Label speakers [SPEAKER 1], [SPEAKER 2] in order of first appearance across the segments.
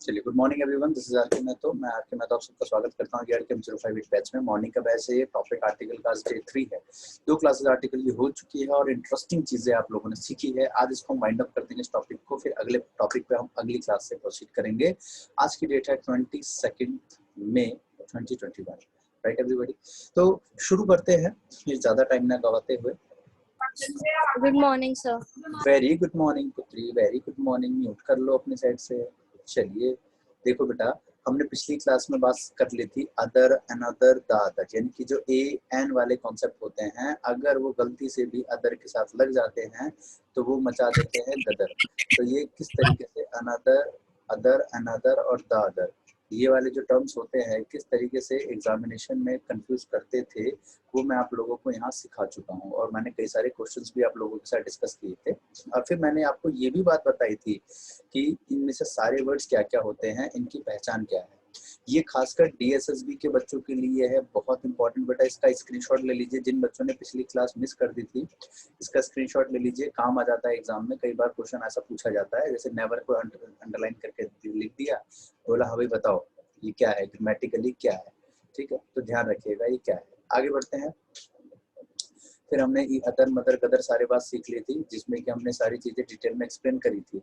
[SPEAKER 1] चलिए, good morning everyone, this is RK Mehto. मैं RK Mehto आप सबका स्वागत करता हूँ आरके 058 बैच में। मॉर्निंग का बैच है, ये टॉपिक आर्टिकल का डे 3 है। 2 क्लासेस आर्टिकल की हो चुकी है और इंटरेस्टिंग चीजें आप लोगों ने सीखी है। आज इसको हम वाइंड अप कर देंगे इस टॉपिक को, फिर अगले टॉपिक पे हम अगली क्लास से प्रोसीड करेंगे। आज की डेट है 22 मई 2021, राइट एवरीबॉडी। तो शुरू करते हैं फिर ज्यादा टाइम ना गवाते हुए।
[SPEAKER 2] Good morning sir.
[SPEAKER 1] Very good morning पुत्री, वेरी गुड मॉर्निंग। म्यूट कर लो अपनी साइड से। चलिए देखो बेटा, हमने पिछली क्लास में बात कर ली थी अदर, अनदर, द अदर, यानी कि जो ए एन वाले कॉन्सेप्ट होते हैं, अगर वो गलती से भी अदर के साथ लग जाते हैं तो वो मचा देते हैं गदर। तो ये किस तरीके से अनदर, अदर, अनदर और द अदर, ये वाले जो टर्म्स होते हैं किस तरीके से एग्जामिनेशन में कंफ्यूज करते थे, वो मैं आप लोगों को यहाँ सिखा चुका हूँ। और मैंने कई सारे क्वेश्चंस भी आप लोगों के साथ डिस्कस किए थे। और फिर मैंने आपको ये भी बात बताई थी कि इनमें से सारे वर्ड्स क्या क्या होते हैं, इनकी पहचान क्या है। ये खासकर डीएसएसबी के बच्चों के लिए है, बहुत इंपॉर्टेंट बेटा। इसका स्क्रीनशॉट ले लीजिए, जिन बच्चों ने पिछली क्लास मिस कर दी थी इसका स्क्रीनशॉट ले लीजिए, काम आ जाता है एग्जाम में। कई बार क्वेश्चन ऐसा पूछा जाता है, जैसे नेवर को अंडरलाइन करके लिख दिया, बोला हाँ भाई बताओ ये क्या है, ग्रामेटिकली क्या है। ठीक है, तो ध्यान रखिएगा ये क्या है। आगे बढ़ते हैं। फिर हमने अदर, मदर, गदर सारे बात सीख ली थी, जिसमें कि हमने सारी चीजें डिटेल में एक्सप्लेन करी थी,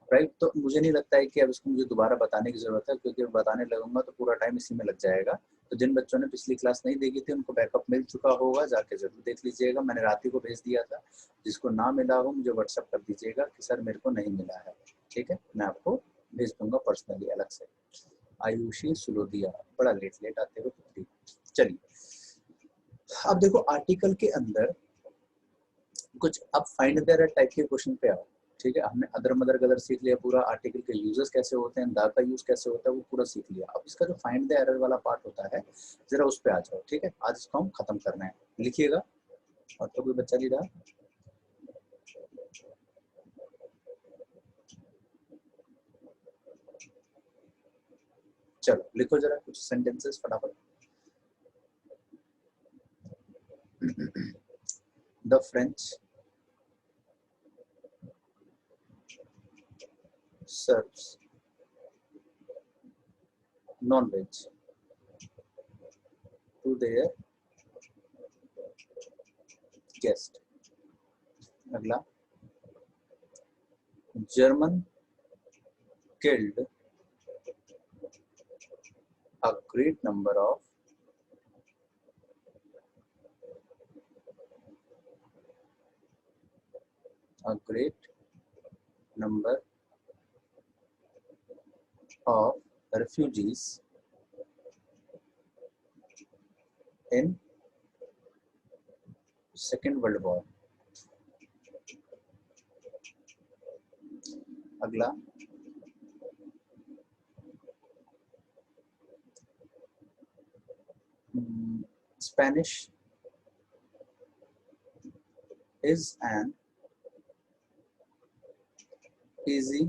[SPEAKER 1] राइट। तो मुझे नहीं लगता है कि अब इसको मुझे दोबारा बताने की जरूरत है, क्योंकि बताने लगूंगा तो पूरा टाइम इसी में लग जाएगा। तो जिन बच्चों ने पिछली क्लास नहीं देखी थी उनको बैकअप मिल चुका होगा, जाके जरूर देख लीजिएगा। मैंने रात को भेज दिया था, जिसको ना मिला हो मुझे व्हाट्सअप कर दीजिएगा कि सर मेरे को नहीं मिला है। ठीक है, मैं आपको भेज दूंगा पर्सनली अलग से। आयुषी सुलोदिया, बड़ा लेट आते हो। चलिए अब देखो, आर्टिकल के अंदर कुछ अब फाइंड देयर टाइप के क्वेश्चन पे आओ। ठीक है, हमने अदर, मदर, गदर सीख लिया, पूरा आर्टिकल के यूजेस कैसे होते हैं, दा का यूज कैसे होता है वो पूरा सीख लिया। अब इसका जो फाइंड द एरर वाला पार्ट होता है, जरा उस पे आ जाओ। ठीक है, आज इसको हम खत्म करना है। लिखिएगा। और तो कोई बच्चा नहीं रहा, चलो लिखो जरा कुछ सेंटेंसेस फटाफट। The French serves non-veg to their guest। अगला, German killed a great number of refugees in Second World War। अगला, Spanish is an easy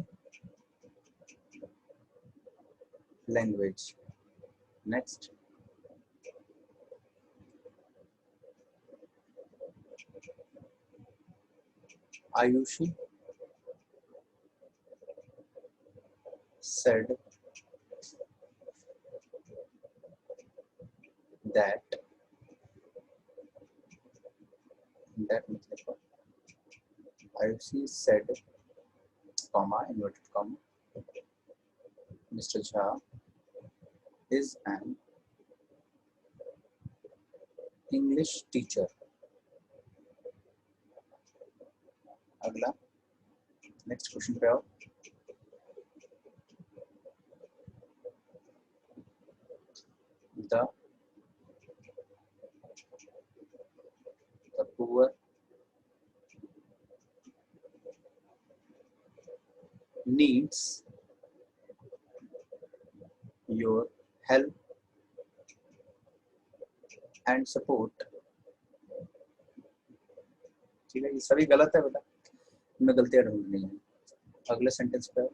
[SPEAKER 1] language। Next, Ayushi said that Ayushi said, comma, inverted comma, Mr. Jha is an English teacher। अगला, next question पे आओ। The poor needs your help and support। ठीक है, ये सभी गलत है बेटा, इनमें गलतियां ढूंढनी है। अगले सेंटेंस पे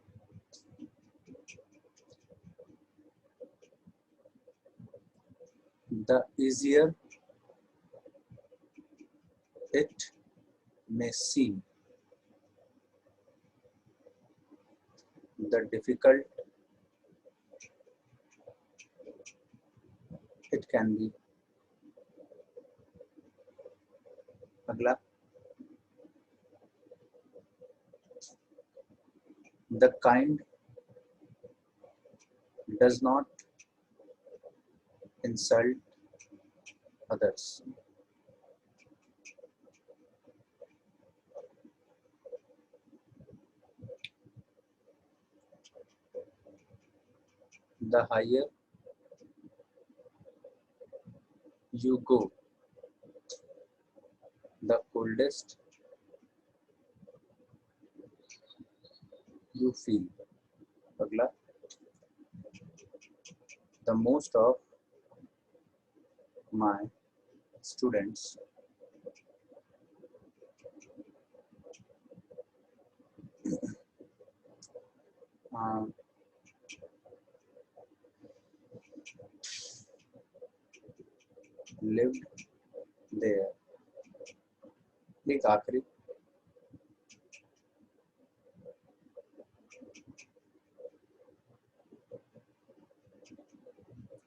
[SPEAKER 1] the easier it may seem, the difficult can be. अगला, the kind does not insult others. The higher you go, the coldest you feel. अगला, the most of my students lived there. एक आखिरी,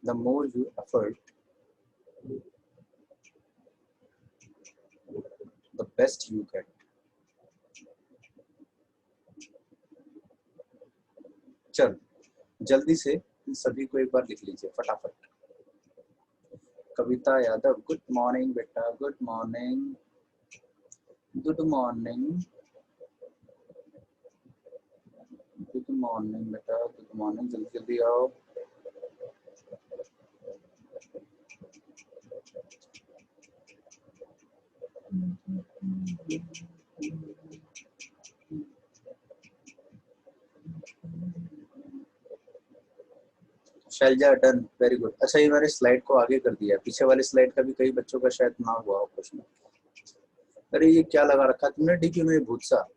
[SPEAKER 1] the more you effort, the best you get. चल जल्दी से इन सभी को एक बार लिख लीजिए फटाफट। कविता यादव, गुड मॉर्निंग बेटा, good morning, good morning, good morning बेटा, गुड मॉर्निंग, जल्दी जल्दी आओ। Shailja done, very good. अच्छा, ये मैंने स्लाइड को आगे कर दिया, पीछे वाले स्लाइड का भी कई बच्चों का शायद ना हुआ हो क्वेश्चन। अरे ये क्या लगा रखा तुमने डीपी में, भूतसा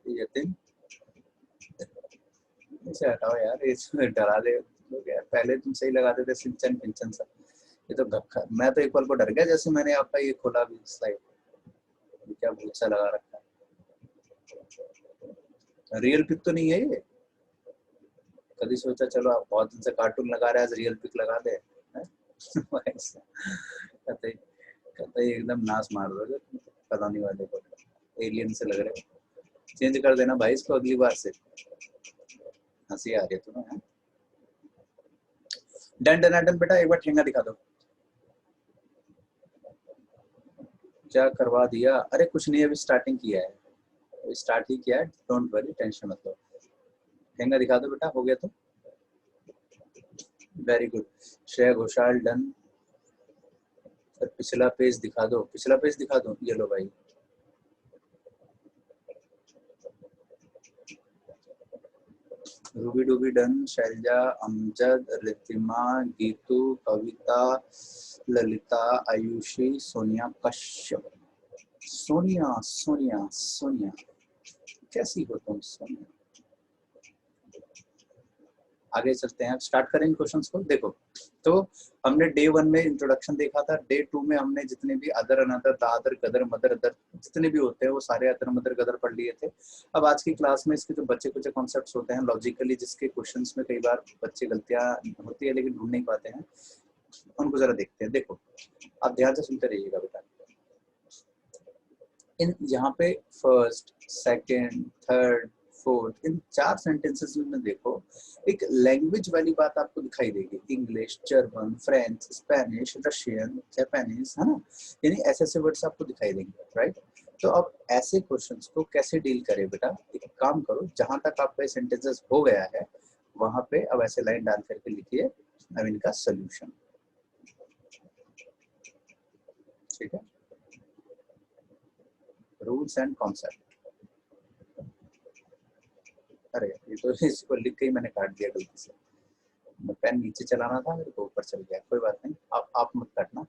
[SPEAKER 1] ये दिन इसे हटाओ यार, इसमें डरा दे लोग यार। पहले तुम सही लगाते थे सिंचन पिंचन सा, ये तो घक्का। मैं तो एक पल को डर गया जैसे मैंने आपका ये खोला भी स्लाइड, क्या भूतसा लगा रखा है। रियल पिक तो नहीं है ये? कभी सोचा चलो आप बहुत दिन से कार्टून लगा रहे हैं, आज रियल पिक लगा दे। कहते कहते एकदम नाश मार दोगे पतानी वाले को, एलियन से लग रहे। चेंज कर देना भाई इसको अगली बार से। हंसी आ रही है तुम्हें? डन डन डन बेटा, एक बार ठेंगा दिखा दो। क्या करवा दिया? अरे कुछ नहीं, अभी स्टार्टिंग किया है, स्टार्ट ही किया है, डोंट वरी, टेंशन मत लो। ठेंगा दिखा दो बेटा, हो गया तो very good. Shreya Ghoshal done. पिछला पेज दिखा दो, पिछला पेज दिखा दो, ये लो भाई। रूबी डूबी डन। शैलजा, अमजद, रितिमा, गीतू, कविता, ललिता, आयुषी, सोनिया कश्यप। सोनिया सोनिया सोनिया, कैसी हो तुम सोनिया? आगे चलते हैं, स्टार्ट करेंगे क्वेश्चंस को। देखो, तो हमने डे 1 में इंट्रोडक्शन देखा था, डे 2 में हमने जितने भी अदर अनदर दादर गदर मदर अदर जितने भी होते हैं वो सारे अदर मदर गदर पढ़ लिए थे। अब आज की क्लास में इसके जो बच्चे कुछ कॉन्सेप्ट्स होते हैं लॉजिकली, जिसके क्वेश्चंस में कई बार बच्चे गलतियां होती है लेकिन ढूंढ नहीं पाते हैं, उनको जरा देखते हैं। देखो, आप ध्यान से सुनते रहिएगा बेटा। इन यहाँ पे फर्स्ट, सेकेंड, थर्ड, फोर्थ, इन 4 सेंटेंसेस में देखो एक लैंग्वेज वाली बात आपको दिखाई देगी। English, German, French, Spanish, Russian, Japanese, है ना? यानी ऐसे ऐसे वर्ड्स आपको दिखाई देंगे, राइट? तो अब ऐसे क्वेश्चंस को कैसे डील करें बेटा? एक काम करो, जहां तक आपका सेंटेंसेस हो गया है वहां पे अब ऐसे लाइन डाल करके लिखिए अब इनका सोल्यूशन। ठीक है, रूल्स एंड कॉन्सेप्ट। अरे ये तो इसको लिख के ही मैंने काट दिया गलती से, पेन नीचे चलाना था मेरे को, ऊपर चल गया। कोई बात नहीं, आप मत काटना।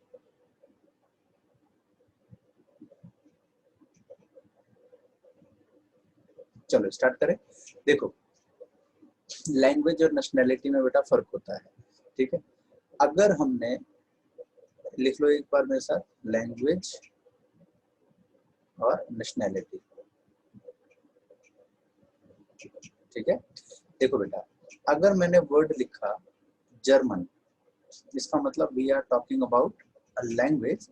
[SPEAKER 1] चलो स्टार्ट करें। देखो, लैंग्वेज और नेशनैलिटी में बेटा फर्क होता है, ठीक है? अगर हमने, लिख लो एक बार मेरे साथ, लैंग्वेज और नेशनैलिटी, ठीक है? देखो बेटा, अगर मैंने वर्ड लिखा जर्मन, इसका मतलब we are talking about a language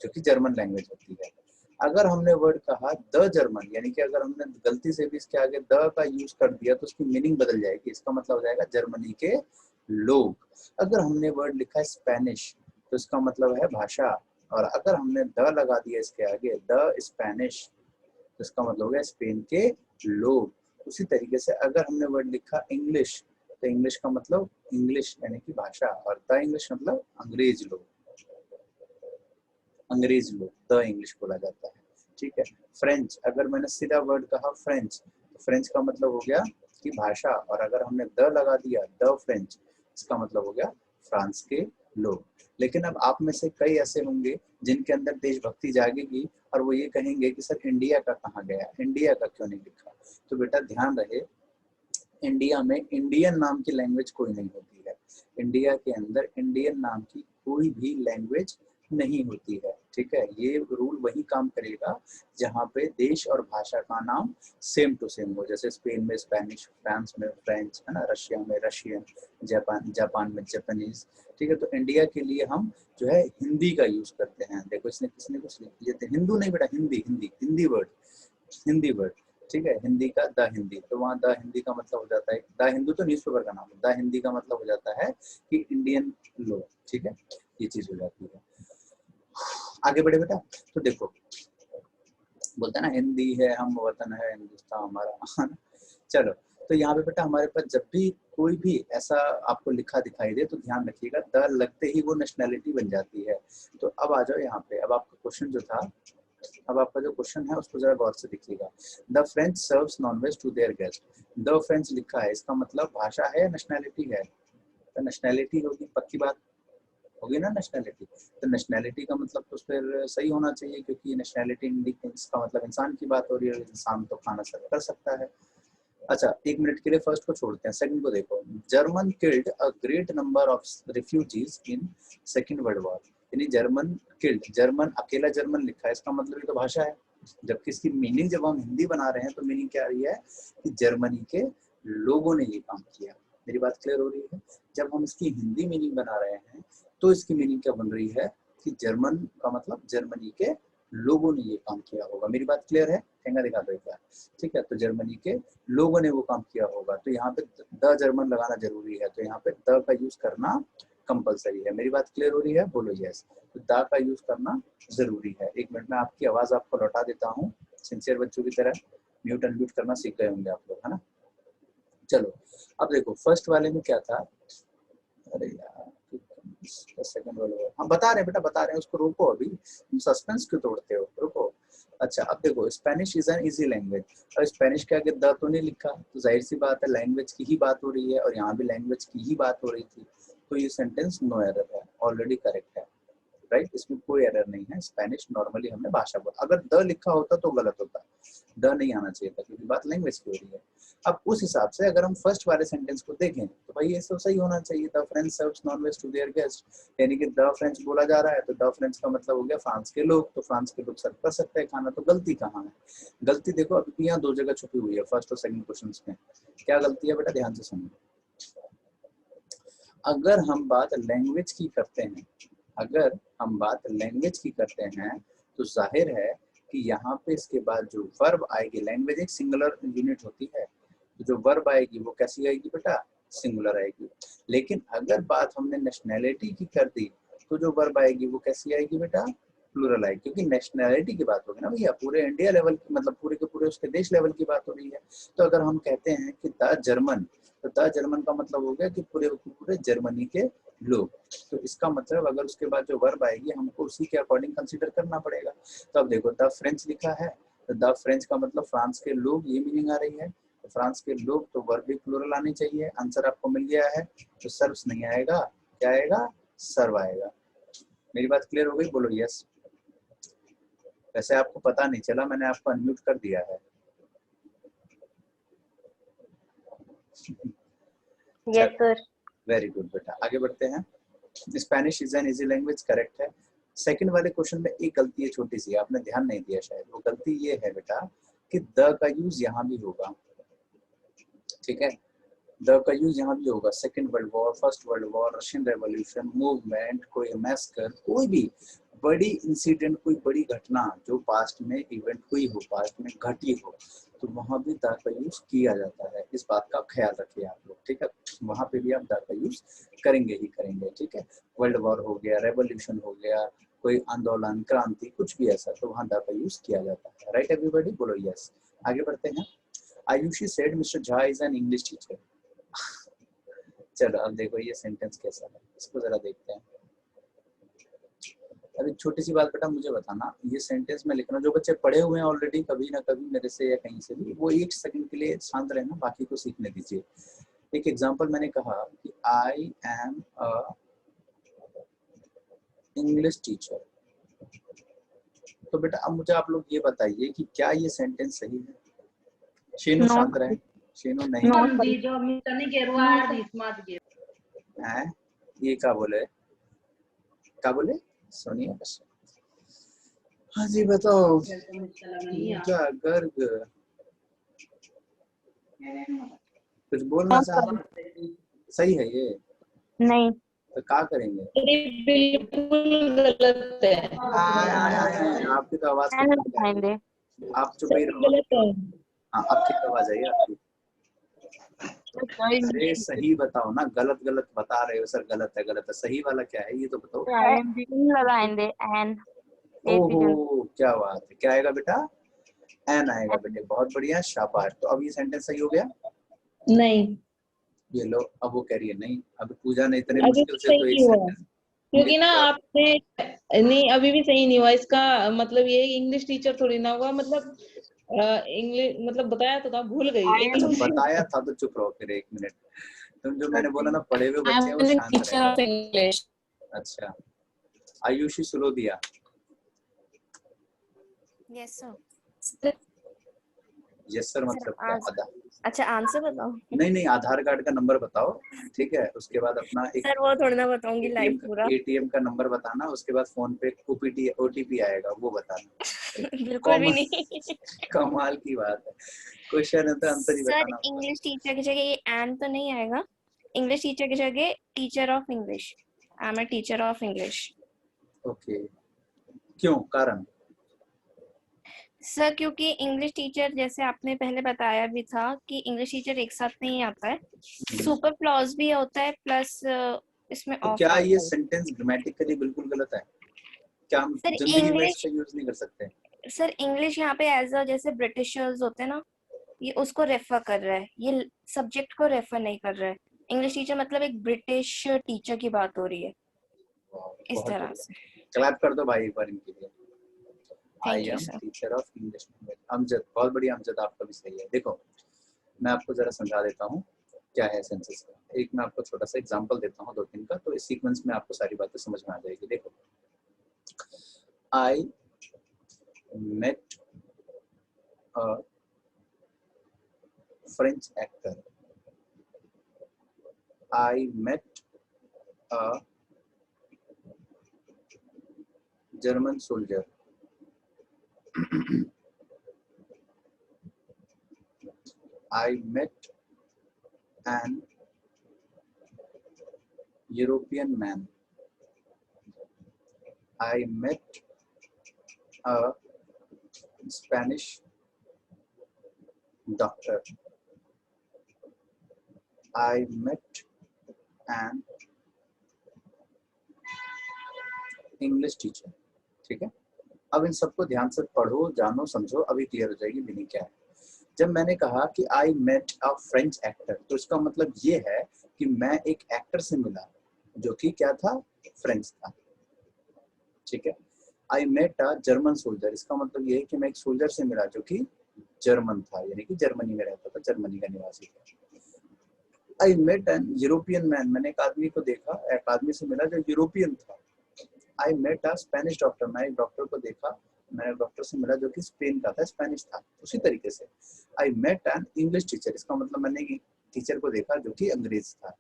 [SPEAKER 1] जो कि जर्मन लैंग्वेज होती है। अगर हमने वर्ड कहा द जर्मन, यानी कि अगर हमने गलती से भी इसके आगे द का यूज कर दिया तो उसकी मीनिंग बदल जाएगी, इसका मतलब हो जाएगा जर्मनी के लोग। अगर हमने वर्ड लिखा है स्पेनिश तो इसका मतलब है भाषा, और अगर हमने द लगा दिया इसके आगे द स्पेनिश तो इसका मतलब हो गया स्पेन के लोग। उसी तरीके से अगर हमने वर्ड लिखा इंग्लिश तो इंग्लिश का मतलब इंग्लिश यानी कि भाषा, और द इंग्लिश मतलब अंग्रेज लोग, अंग्रेज लोग द इंग्लिश बोला जाता है। ठीक है। फ्रेंच, अगर मैंने सीधा वर्ड कहा फ्रेंच तो फ्रेंच का मतलब हो गया कि भाषा, और अगर हमने द लगा दिया द फ्रेंच इसका मतलब हो गया फ्रांस के लोग। लेकिन अब आप में से कई ऐसे होंगे जिनके अंदर देशभक्ति जागेगी और वो ये कहेंगे कि सर इंडिया का कहाँ गया, इंडिया का क्यों नहीं लिखा। तो बेटा ध्यान रहे, इंडिया में इंडियन नाम की लैंग्वेज कोई नहीं होती है। इंडिया के अंदर इंडियन नाम की कोई भी लैंग्वेज नहीं होती है। ठीक है। ये रूल वही काम करेगा जहाँ पे देश और भाषा का नाम सेम टू सेम हो, जैसे स्पेन में स्पेनिश, फ्रांस में फ्रेंच, है ना, रशिया में रशियन, जापान में जापानीज। ठीक है। तो इंडिया के लिए हम जो है हिंदी का यूज करते हैं। देखो इसने किसने कुछ लिख दिया था, हिंदू नहीं बेटा, हिंदी हिंदी हिंदी वर्ड, हिंदी वर्ड। ठीक है। हिंदी का द हिंदी, तो वहाँ द हिंदी का मतलब हो जाता है, द हिंदू तो न्यूज़पेपर का नाम है, द हिंदी का मतलब हो जाता है कि इंडियन लोग। ठीक है। ये चीज हो जाती है। आगे बढ़े बेटा। तो देखो बोलता है ना हिंदी है हम वतन है हिंदुस्तान हमारा। चलो, तो यहाँ पे बेटा हमारे पास जब भी कोई भी ऐसा आपको लिखा दिखाई दे तो ध्यान रखिएगा द लगते ही वो नेशनैलिटी बन जाती है। तो अब आ जाओ यहाँ पे, अब आपका क्वेश्चन जो था, अब आपका जो क्वेश्चन है उसको जरा गौर से देखिएगा। The French serves non veg to their guest. The French लिखा है, इसका मतलब भाषा है, नेशनैलिटी है। तो नेशनैलिटी होगी, पक्की बात होगी ना नेशनैलिटी। तो नेशनैलिटी का मतलब तो फिर सही होना चाहिए, क्योंकि नेशनैलिटी का मतलब इंसान की बात हो रही है, इंसान तो खाना सर्व कर सकता है। अच्छा, एक मिनट के लिए फर्स्ट को छोड़ते हैं, सेकंड को देखो। German killed a great number of refugees in second world war. यानी जर्मन किल्ड, जर्मन अकेला जर्मन लिखा है, इसका मतलब ये तो भाषा है। जबकि इसकी मीनिंग जब हम हिंदी बना रहे हैं तो मीनिंग क्या आ रही है कि जर्मनी के लोगों ने ये काम किया। मेरी बात क्लियर हो रही है। जब हम इसकी हिंदी मीनिंग बना रहे हैं तो इसकी मीनिंग क्या बन रही है कि जर्मन का मतलब जर्मनी के लोगों ने ये काम किया होगा। मेरी बात क्लियर है, ठेंगा दिखा दो एक बार। ठीक है। तो जर्मनी के लोगों ने वो काम किया होगा, तो यहाँ पे द जर्मन लगाना जरूरी है, तो यहाँ पे द का यूज करना कंपलसरी है। मेरी बात क्लियर हो रही है, बोलो यस। तो द का यूज करना जरूरी है। एक मिनट में आपकी आवाज आपको लौटा देता हूँ, सिंसियर बच्चों की तरह म्यूट अनम्यूट करना सीख गए होंगे आप लोग, है ना। चलो, अब देखो फर्स्ट वाले में क्या था, अरे यार सेकंड वाले हम बता रहे हैं बेटा, बता रहे हैं, उसको रोको, अभी सस्पेंस क्यों तोड़ते हो, रुको। अच्छा, अब देखो Spanish is an easy language. अब स्पेनिश के आगे द तो नहीं लिखा, तो जाहिर सी बात है लैंग्वेज की ही बात हो रही है, और यहाँ भी लैंग्वेज की ही बात हो रही थी, तो ये सेंटेंस नो एरर है, ऑलरेडी करेक्ट है। राइट, इसमें कोई एरर नहीं है। स्पेनिश नॉर्मली हमने भाषा बोला, अगर द लिखा होता तो गलत होता, द नहीं आना चाहिए था, क्योंकि बात लैंग्वेज की हो रही है। अब उस हिसाब से अगर हम फर्स्ट वाले सेंटेंस को देखें तो भाई ये सब सही होना चाहिए, the French serves non veg to their guest, यानी कि द फ्रेंच बोला जा रहा है तो द फ्रेंच का मतलब हो गया फ्रांस के लोग, तो फ्रांस के लोग सर्व कर सकते हैं खाना। तो गलती कहाँ है? गलती देखो अभी भी यहाँ दो जगह छुपी हुई है, फर्स्ट और सेकंड क्वेश्चन में। क्या गलती है बेटा, ध्यान से सुनो। अगर हम बात लैंग्वेज की करते हैं, अगर हम बात लैंग्वेज की करते हैं तो जाहिर है कि यहाँ पे इसके बाद जो वर्ब आएगी, लैंग्वेज एक सिंगुलर यूनिट होती है, तो जो वर्ब आएगी वो कैसी आएगी बेटा, सिंगुलर आएगी। लेकिन अगर बात हमने नेशनैलिटी की कर दी तो जो वर्ब आएगी वो कैसी आएगी बेटा, प्लूरल आएगी, क्योंकि नेशनैलिटी की बात होगी ना भैया, पूरे इंडिया लेवल की, मतलब पूरे के पूरे उसके देश लेवल की बात हो रही है। तो अगर हम कहते हैं कि द जर्मन, तो द जर्मन का मतलब हो गया कि पूरे पूरे जर्मनी के लोग। तो इसका मतलब अगर उसके बाद जो वर्ब आएगी हमको उसी के अकॉर्डिंग कंसीडर करना पड़ेगा। तो अब देखो द फ्रेंच लिखा है, तो द फ्रेंच का मतलब फ्रांस के लोग, ये मीनिंग आ रही है। तो फ्रांस के लोग, तो वर्ब भी प्लूरल आनी चाहिए। आंसर आपको मिल गया है, तो सर्व्स नहीं आएगा, क्या आएगा, सर्व आएगा। मेरी बात क्लियर हो गई, बोलो यस। वैसे आपको पता नहीं चला, मैंने आपको अनम्यूट कर दिया है।
[SPEAKER 2] Yes, sir.
[SPEAKER 1] वेरी गुड बेटा, आगे बढ़ते हैं। Spanish is an easy language, correct है। सेकंड वाले क्वेश्चन में एक गलती है छोटी सी, आपने ध्यान नहीं दिया शायद। वो गलती ये है बेटा कि द का यूज यहाँ भी होगा, ठीक है। द का यूज यहाँ भी होगा। Second world war, first world war, Russian revolution, movement, कोई मैस्कर, कोई भी बड़ी इंसिडेंट, कोई बड़ी घटना जो पास्ट में इवेंट हुई हो, पास्ट में घटी हो, तो वहां भी द का यूज किया जाता है। इस बात का ख्याल रखिए आप लोग, ठीक है। वहां पे भी आप द का यूज करेंगे ही करेंगे, ठीक है। वर्ल्ड वॉर हो गया, रेवोल्यूशन हो गया, कोई आंदोलन, क्रांति, कुछ भी ऐसा, तो वहां द का यूज किया जाता है। राइट एवरीबॉडी, बोलो यस। आगे बढ़ते हैं। Ayushi said mister Jha is an English teacher. चलो अब देखो ये सेंटेंस कैसा है, इसको जरा देखते हैं। अभी छोटी सी बात बेटा, मुझे बताना, ये सेंटेंस में लिखना, जो बच्चे पढ़े हुए हैं ऑलरेडी कभी ना कभी मेरे से या कहीं से भी, वो एक सेकंड के लिए शांत रहना, बाकी को सीखने दीजिए। एक एग्जांपल मैंने कहा कि I am a English teacher, तो बेटा अब मुझे आप लोग ये बताइए कि क्या ये सेंटेंस सही है। शेनू शांत रहे, शेनू नहीं है। ये क्या बोले, क्या बोले, सोनिया बस। हाँ जी बताओ, पूजा गर्ग कुछ बोलना चाह, सही है ये?
[SPEAKER 2] नहीं,
[SPEAKER 1] तो क्या करेंगे?
[SPEAKER 3] बिल्कुल गलत है।
[SPEAKER 1] आपकी तो आवाज
[SPEAKER 2] एन लगाएंगे।
[SPEAKER 1] आप चुप ही रहो।
[SPEAKER 3] गलत है।
[SPEAKER 1] हाँ अब ठीक आवाज आई आपकी। अरे सही बताओ ना, गलत गलत बता रहे हो सर, गलत है, सही वाला क्या है ये तो बताओ।
[SPEAKER 2] एन लगाएंगे, एन।
[SPEAKER 1] ओहो क्या बात है, क्या आएगा बेटा? एन आएगा बेटे, बहुत बढ़िया, शाबाश। तो अब ये सेंटेंस सही हो गया?
[SPEAKER 3] नहीं,
[SPEAKER 1] ये लो, अब वो कह रही है नहीं। अब पूजा ने इतने
[SPEAKER 3] अभी
[SPEAKER 1] मुश्किल से तो
[SPEAKER 3] सही
[SPEAKER 1] एक
[SPEAKER 3] हुआ
[SPEAKER 1] सेंटेंस,
[SPEAKER 3] क्योंकि ना आपने नहीं, अभी भी सही नहीं हुआ। इसका मतलब ये इंग्लिश टीचर थोड़ी ना हुआ, मतलब इंग्लिश मतलब बताया तो था, भूल गई।
[SPEAKER 1] अच्छा बताया था तो चुप रहो फिर एक मिनट। तुम जो मैंने बोला ना, पढ़े हुए बच्चे हैं वो शांत
[SPEAKER 3] टीचर ऑफ
[SPEAKER 1] रहे।
[SPEAKER 3] इंग्लिश।
[SPEAKER 1] अच्छा आयुषी सुलो दिया।
[SPEAKER 2] Yes sir.
[SPEAKER 1] यस सर मतलब क्या? आधा,
[SPEAKER 2] अच्छा आंसर बताओ।
[SPEAKER 1] नहीं आधार कार्ड का नंबर बताओ, ठीक है। उसके बाद अपना एक
[SPEAKER 2] सर वो थोड़ी ना बताऊंगी लाइव पूरा।
[SPEAKER 1] एटीएम का नंबर बताना, उसके बाद फोन पे ओटीपी आएगा, वो बताना।
[SPEAKER 2] बिल्कुल भी नहीं।
[SPEAKER 1] कमाल की बात है, क्वेश्चन है तो आंसर ही
[SPEAKER 2] सर
[SPEAKER 1] बताना होगा।
[SPEAKER 2] इंग्लिश टीचर की जगह ये एन तो नहीं आएगा। इंग्लिश टीचर की जगह teacher of English. I am a teacher of English.
[SPEAKER 1] Okay, क्यों, कारण?
[SPEAKER 2] सर क्योंकि इंग्लिश टीचर, जैसे आपने पहले बताया भी था कि इंग्लिश टीचर एक साथ नहीं आता है, सुपर क्लॉज भी होता है, प्लस इसमें
[SPEAKER 1] तो
[SPEAKER 2] ऑफ
[SPEAKER 1] क्या
[SPEAKER 2] आता
[SPEAKER 1] ये
[SPEAKER 2] है।
[SPEAKER 1] सेंटेंस ग्रामेटिकली बिल्कुल गलत है? क्या हम
[SPEAKER 2] सर
[SPEAKER 1] जिंदगी में
[SPEAKER 2] इंग्लिश,
[SPEAKER 1] इसका यूज नहीं कर सकते?
[SPEAKER 2] सर इंग्लिश यहाँ पे एज अ, जैसे ब्रिटिशर्स होते हैं ना, ये उसको रेफर कर रहा है, ये सब्जेक्ट को रेफर नहीं कर रहा है। इंग्लिश टीचर मतलब एक ब्रिटिश टीचर की बात हो रही है इस
[SPEAKER 1] बहुत
[SPEAKER 2] तरह
[SPEAKER 1] बढ़िया,
[SPEAKER 2] से।
[SPEAKER 1] क्लैप कर दो भाई एक बार इनके लिए। I
[SPEAKER 2] thank you
[SPEAKER 1] am
[SPEAKER 2] sir.
[SPEAKER 1] Teacher of English. Amjad, बहुत बढ़िया अमजद, आपका भी सही है। देखो मैं आपको जरा समझा देता हूँ क्या है सेंसेस का। एक मैं आपको छोटा सा एग्जांपल देता हूँ 2-3 का, तो इस सीक्वेंस में आपको सारी बातें समझ में आ जाएगी। देखो, I met a French actor, I met a German soldier, I met an European man, I met a Spanish doctor, I met an English teacher. ठीक है, अब इन सबको ध्यान से पढ़ो, जानो, समझो, अभी क्लियर हो जाएगी मीनिंग क्या है। जब मैंने कहा कि I met a French actor, तो इसका मतलब ये है कि मैं एक एक्टर से मिला जो कि क्या था, फ्रेंच था। ठीक है, I met a German soldier, इसका मतलब ये है कि मैं एक सोल्जर से मिला जो कि जर्मन था, यानी कि जर्मनी में रहता था, जर्मनी का निवासी था। I met an European man, मैंने एक आदमी को देखा, एक आदमी से मिला जो यूरोपियन था। I met a Spanish doctor, मैं एक डॉक्टर को देखा, मैं डॉक्टर से मिला जो कि स्पेन का था, स्पेनिश था। उसी तरीके से I met an English teacher, इसका मतलब मैंने एक टीचर को देखा जो कि अंग्रेज था।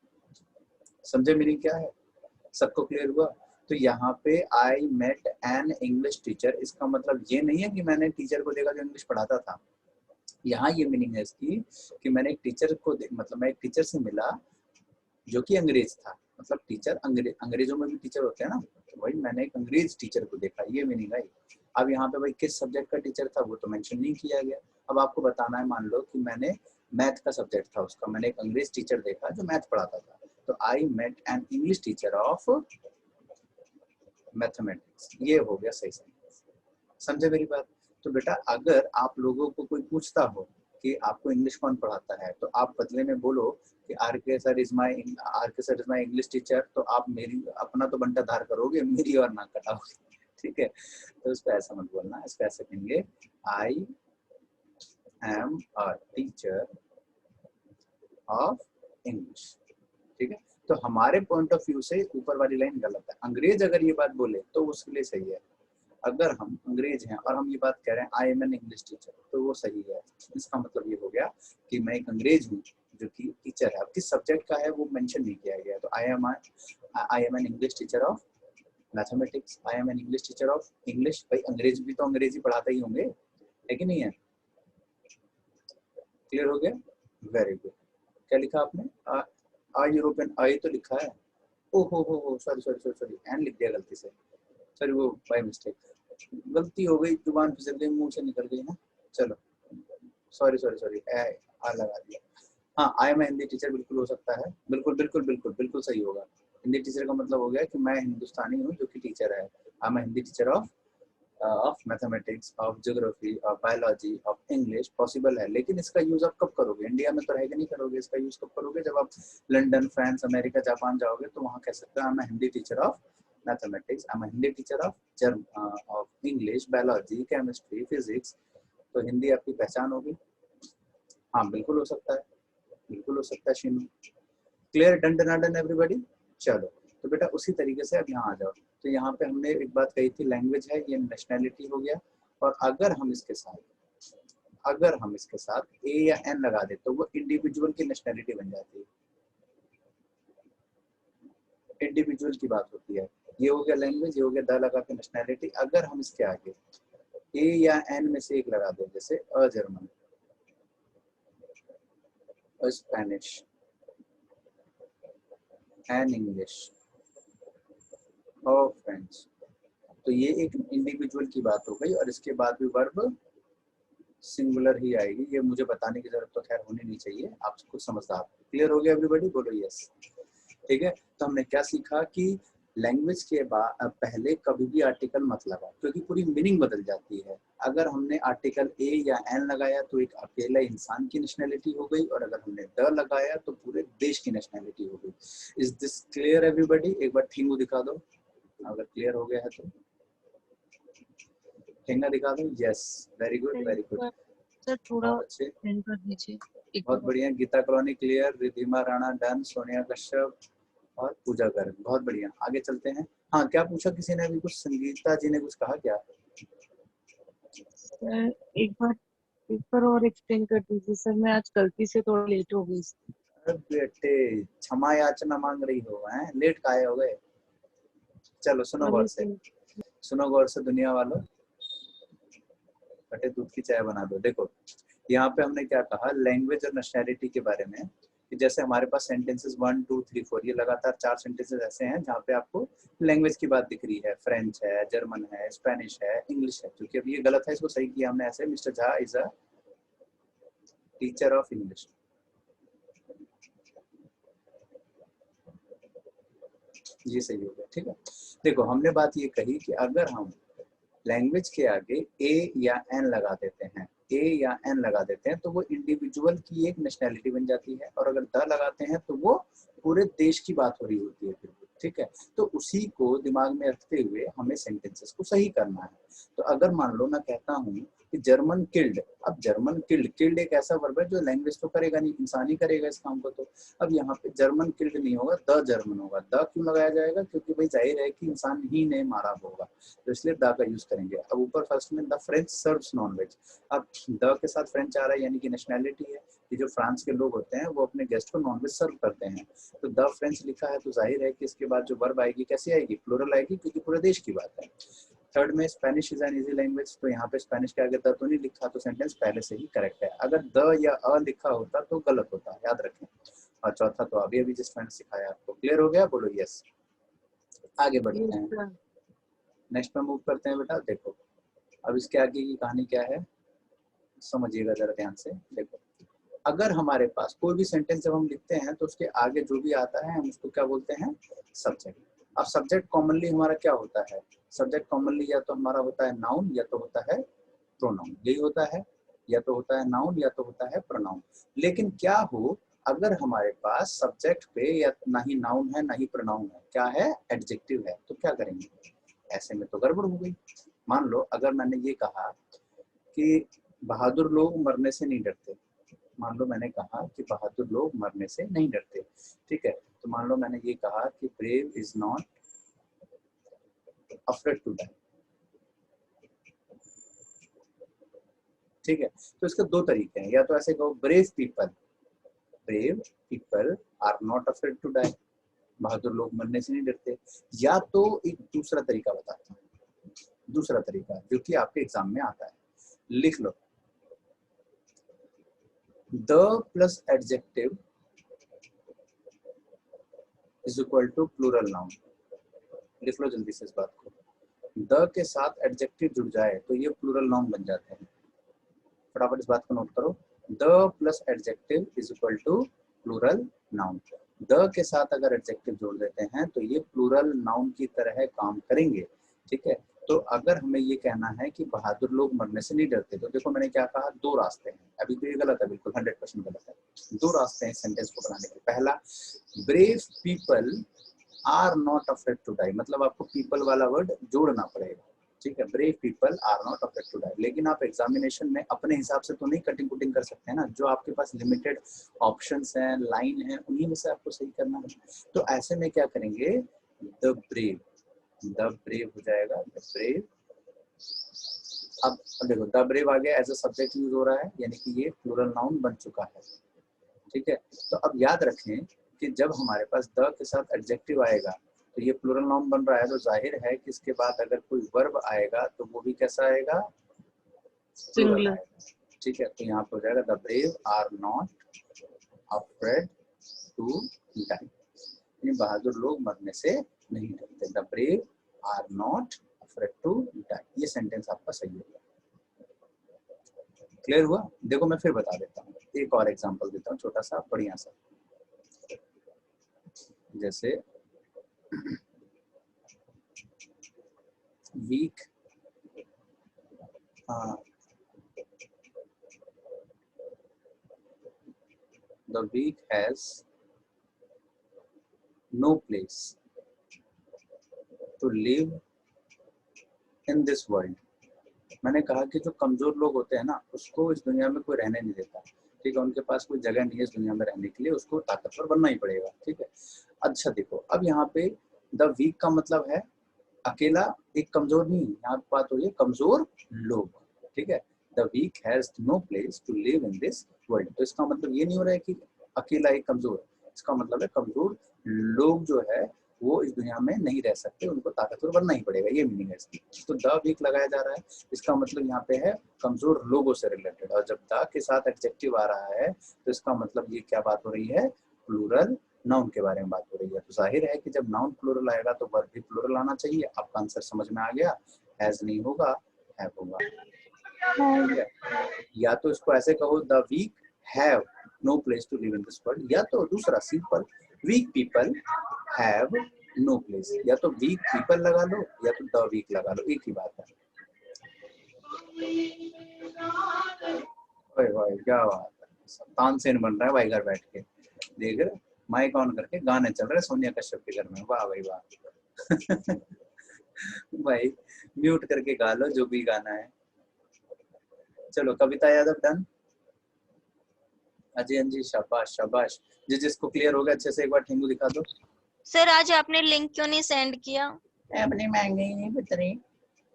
[SPEAKER 1] समझे मीनिंग क्या है? सबको क्लियर हुआ? तो यहाँ पे I met an English teacher, इसका मतलब ये नहीं है कि मैंने टीचर को देखा जो इंग्लिश पढ़ाता था, यहाँ ये मीनिंग है इसकी कि मैंने एक टीचर को मतलब मैं एक टीचर से मिला जो कि अंग्रेज था, मतलब टीचर अंग्रेजों में भी टीचर होते हैं ना, तो वही मैंने एक अंग्रेज टीचर को देखा, ये मीनिंग है। अब यहाँ पे भाई किस सब्जेक्ट का टीचर था वो तो मेंशन नहीं किया गया। अब आपको बताना है, मान लो कि मैंने मैथ का सब्जेक्ट था उसका, मैंने एक अंग्रेज टीचर देखा जो मैथ पढ़ाता था, तो I met an English teacher of mathematics, ये हो गया सही सेंटेंस। समझे मेरी बात? तो बेटा अगर आप लोगों को कोई पूछता हो कि आपको इंग्लिश कौन पढ़ाता है, तो आप बदले में बोलो कि आर के sir is my English teacher, तो आप मेरी अपना तो बंटा धार करोगे, मेरी और ना कटाओगे, ठीक है? तो इस पे ऐसा मत बोलना, इस पे ऐसा कहेंगे I am a teacher of English, ठीक है? तो हमारे पॉइंट ऑफ व्यू से ऊपर वाली लाइन गलत है। अंग्रेज अगर ये बात बोले तो उसके लिए सही है। अगर हम अंग्रेज हैं और हम ये बात कह रहे हैं I am N English teacher, तो वो सही है। इसका मतलब ये हो गया कि मैं एक अंग्रेज हूँ जो कि टीचर है। अब किस सब्जेक्ट का है वो मेंशन नहीं किया गया, तो I am N English teacher of mathematics, I am N English teacher of English. भाई अंग्रेज भी तो अंग्रेजी पढ़ाते ही होंगे, है कि नहीं है? क्लियर हो गया? Very good. क्या लिखा आपने? आ यूरोपियन, आई तो लिखा है, ओ हो sorry sorry sorry sorry, an लिख दिया गलती से, सॉरी वो बाय मिस्टेक, गलती हो गई, जुबान फिसल गई, मुंह से निकल गई ना, चलो सॉरी सॉरी सॉरी, आ लगा दिया। हाँ, आई एम हिंदी टीचर बिल्कुल हो सकता है, बिल्कुल बिल्कुल बिल्कुल बिल्कुल सही होगा। हिंदी टीचर का मतलब हो गया कि मैं हिंदुस्तानी हूँ जो कि टीचर है। I am Hindi teacher of mathematics, of geography, of biology, of English, possible है। लेकिन इसका यूज आप कब करोगे? इंडिया में तो रहेगा नहीं करोगे। इसका यूज कब करोगे? जब आप लंदन, फ्रांस, अमेरिका, जापान जाओगे तो वहाँ कह सकते हो I am Hindi teacher of mathematics, I am Hindi teacher of English, biology, chemistry, physics. तो हिंदी आपकी पहचान होगी। हाँ बिल्कुल हो सकता है, बिल्कुल हो सकता है Sheenu. Clear? Done done done everybody. चलो तो बेटा उसी तरीके से अब यहाँ आ जाओ। तो यहाँ पे हमने एक बात कही थी, लैंग्वेज है, ये नेशनैलिटी हो गया। और अगर हम इसके साथ ए या एन लगा दे तो वो इंडिविजुअल की नेशनैलिटी बन जाती है। इंडिविजुअल की बात होती है। ये हो गया लैंग्वेज, ये हो गया द लगा के नेशनैलिटी। अगर हम इसके आगे ए या एन में से एक लगा दे, जैसे a German, a Spanish, an English, और फ्रेंच, तो ये एक इंडिविजुअल की बात हो गई। और इसके बाद भी वर्ब सिंगुलर ही आएगी। ये मुझे बताने की जरूरत तो खैर होनी नहीं चाहिए, आप खुद समझदार। क्लियर हो गया एवरीबॉडी? बोलो यस। ठीक है, तो हमने क्या सीखा कि लैंग्वेज के बाद पहले कभी भी आर्टिकल मत लगाओ, क्योंकि पूरी मीनिंग बदल जाती है। अगर हमने आर्टिकल ए या एन लगाया तो एक अकेला इंसान की नेशनैलिटी हो गई, और अगर हमने द लगाया तो पूरे देश की नेशनैलिटी हो गई। Is this clear everybody? एक बार ठेंगू दिखा दो अगर क्लियर हो गया है तो। ठेंगा दिखा दो। Yes, very good very good,
[SPEAKER 4] sir थोड़ा
[SPEAKER 1] बहुत अच्छे,
[SPEAKER 4] सेंड कर दीजिए।
[SPEAKER 1] बहुत बढ़िया। Geeta colony clear, Ridhima Rana done, Sonia Kashyap और पूजा गर्ग, बहुत बढ़िया। आगे चलते हैं। हाँ, क्या पूछा किसी ने अभी कुछ? संगीता जी ने कुछ कहा क्या?
[SPEAKER 4] सर एक बार पेपर और एक्सटेंड कर दीजिए सर, मैं आज गलती से थोड़ा लेट हो गई।
[SPEAKER 1] अरे बेटे, क्षमा याचना मांग रही हो, हैं? लेट काहे हो गए? चलो सुनो गौर से, सुनो गौर से दुनिया वालों, बेटे दूध की चाय बना दो। देखो यहाँ पे हमने क्या कहा लैंग्वेज और नेशनैलिटी के बारे में, कि जैसे हमारे पास सेंटेंसेस 1 2 3 4, ये लगातार 4 सेंटेंसेस ऐसे हैं जहाँ पे आपको लैंग्वेज की बात दिख रही है। फ्रेंच है, जर्मन है, स्पेनिश है, इंग्लिश है। क्योंकि अब ये गलत है, इसको सही किया हमने ऐसे, mister Jha is a teacher of English. ये सही हो गया, ठीक है। देखो हमने बात ये कही कि अगर हम लैंग्वेज के आगे ए या एन लगा देते हैं, ए या एन लगा देते हैं तो वो इंडिविजुअल की एक नेशनैलिटी बन जाती है। और अगर द लगाते हैं तो वो पूरे देश की बात हो रही होती है फिर, ठीक है। तो उसी को दिमाग में रखते हुए हमें सेंटेंसेस को सही करना है। तो अगर मान लो मैं कहता हूँ कि जर्मन किल्ड, अब जर्मन किल्ड एक ऐसा वर्ब है जो लैंग्वेज तो करेगा नहीं, इंसान ही करेगा इस काम को। तो अब यहाँ पे जर्मन किल्ड नहीं होगा, द जर्मन होगा। द क्यों लगाया जाएगा? क्योंकि भाई जाहिर है कि इंसान ही ने मारा होगा, तो इसलिए द का यूज करेंगे। अब ऊपर फर्स्ट में the French serves non veg, अब द के साथ फ्रेंच आ रहा है, यानी कि नेशनैलिटी है कि जो फ्रांस के लोग होते हैं वो अपने गेस्ट को नॉन वेज सर्व करते हैं। तो द फ्रेंच लिखा है तो जाहिर है कि इसके बाद जो वर्ब आएगी कैसी आएगी? प्लूरल आएगी, क्योंकि पूरे देश की बात है। थर्ड में Spanish is an easy language, तो यहाँ पे स्पेनिश के आगे द तो नहीं लिखा, तो सेंटेंस पहले से ही करेक्ट है। अगर द या अ लिखा होता तो गलत होता, याद रखें। और चौथा तो अभी अभी जिस मैंने सिखाया आपको, क्लियर हो गया? बोलो यस। आगे बढ़ते हैं, नेक्स्ट पे मूव करते हैं बेटा। देखो अब इसके आगे की कहानी क्या है, समझिएगा जरा ध्यान से। देखो अगर हमारे पास कोई भी सेंटेंस जब हम लिखते हैं तो उसके आगे जो भी आता है हम उसको क्या बोलते हैं, सब्जेक्ट। अब सब्जेक्ट कॉमनली हमारा क्या होता है, सब्जेक्ट कॉमनली या तो हमारा होता है नाउन या तो होता है प्रोनाउन, यही होता है, या तो होता है नाउन या तो होता है प्रोनाउन। लेकिन क्या हो अगर हमारे पास सब्जेक्ट पे या ना ही नाउन है ना ही प्रोनाउन है, क्या है, एडजेक्टिव है, तो क्या करेंगे? ऐसे में तो गड़बड़ हो गई। मान लो अगर मैंने ये कहा कि बहादुर लोग मरने से नहीं डरते, मान लो मैंने कहा कि बहादुर लोग मरने से नहीं डरते, ठीक है। तो मान लो मैंने ये कहा कि brave is not afraid to die, ठीक है। तो इसके दो तरीके हैं, या तो ऐसे कहो brave people are not afraid to die, बहादुर लोग मरने से नहीं डरते। या तो एक दूसरा तरीका बताता हूँ, दूसरा तरीका जो कि आपके एग्जाम में आता है, लिख लो the plus adjective is equal to plural noun. लिख लो जल्दी से इस बात को, द के साथ एडजेक्टिव जुड़ जाए तो ये प्लूरल नाउन बन जाते हैं। फटाफट इस बात को नोट करो, the plus adjective is equal to plural noun. The के साथ अगर एडजेक्टिव जोड़ देते हैं तो ये प्लूरल नाउन की तरह काम करेंगे, ठीक है। तो अगर हमें ये कहना है कि बहादुर लोग मरने से नहीं डरते, तो देखो मैंने क्या कहा, दो रास्ते हैं। अभी तो ये गलत है, बिल्कुल 100% गलत है। दो रास्ते हैं सेंटेंस को बनाने के। पहला, brave people are not afraid to die, मतलब आपको पीपल वाला वर्ड जोड़ना पड़ेगा, ठीक है। Brave people are not afraid to die. लेकिन आप एग्जामिनेशन में अपने हिसाब से तो नहीं कटिंग कुटिंग कर सकते हैं ना, जो आपके पास लिमिटेड ऑप्शंस हैं, लाइन है, उन्हीं में से आपको सही करना है। तो ऐसे में क्या करेंगे, द ब्रेव हो जाएगा, द ब्रेव। अब देखो द ब्रेव आ गया, एज अ सब्जेक्ट यूज हो रहा है, यानी कि ये प्लूरल नाउन बन चुका है, ठीक है। तो अब याद रखें कि जब हमारे पास द के साथ एडजेक्टिव आएगा तो ये प्लूरल नाउन बन रहा है, तो जाहिर है कि इसके बाद अगर कोई वर्ब आएगा तो वो भी कैसा आएगा, प्लूरल आएगा, ठीक है। तो यहाँ पे हो जाएगा the brave are not afraid to die, बहादुर लोग मरने से नहीं डरते। The brave are not afraid to die, ये सेंटेंस आपका सही होगा। क्लियर हुआ? देखो मैं फिर बता देता हूँ, एक और एग्जांपल देता हूँ छोटा सा बढ़िया सा। जैसे week, the weak has no place to live in this world। मैंने कहा कि जो कमजोर लोग होते हैं ना, उसको इस दुनिया में कोई रहने नहीं देता, ठीक है। उनके पास कोई जगह नहीं है इस दुनिया में रहने के लिए, उसको ताकतवर बनना ही पड़ेगा, ठीक है। अच्छा देखो, अब यहाँ पे द वीक का मतलब है अकेला एक कमजोर नहीं, यहाँ पे बात हो रही है कमजोर लोग, ठीक है। The weak has no place to live in this world. तो इसका मतलब ये नहीं हो रहा है कि अकेला एक कमजोर, इसका मतलब है कमजोर लोग जो है वो इस दुनिया में नहीं रह सकते, उनको ताकतवर बनना ही पड़ेगा, ये मीनिंग है इसकी। तो द वीक लगाया जा रहा है, इसका मतलब यहाँ पे है कमजोर लोगों से रिलेटेड, और जब द के साथ एडजेक्टिव आ रहा है तो इसका मतलब ये क्या बात हो रही है, प्लूरल नाउन के बारे में बात हो रही है। तो जाहिर है कि जब नाउन प्लूरल आएगा तो वर्ब भी प्लूरल आना चाहिए। आपका आंसर समझ में आ गया, हैज नहीं होगा, हैव होगा। या तो इसको ऐसे कहो, the weak have no place to live in this world, या तो दूसरा simple, weak people have no place, या तो वीक पीपल लगा लो या तो द वीक लगा लो, एक ही बात है। ओए भाई क्या बात है, तानसेन बन रहा है भाई घर बैठ के, देख रहे माइक ऑन करके गाने चल रहे सोनिया कश्यप के घर में, वाह भाई वाह। भाई म्यूट करके गा लो जो भी गाना है। चलो कविता यादव डन, अजय जी शाबाश शाबाश। जिसको क्लियर हो गया अच्छे से एक बार ठेंगू दिखा दो।
[SPEAKER 5] सर आज आपने लिंक क्यों नहीं सेंड किया?
[SPEAKER 1] अपनी महंगी ही नहीं बितरी।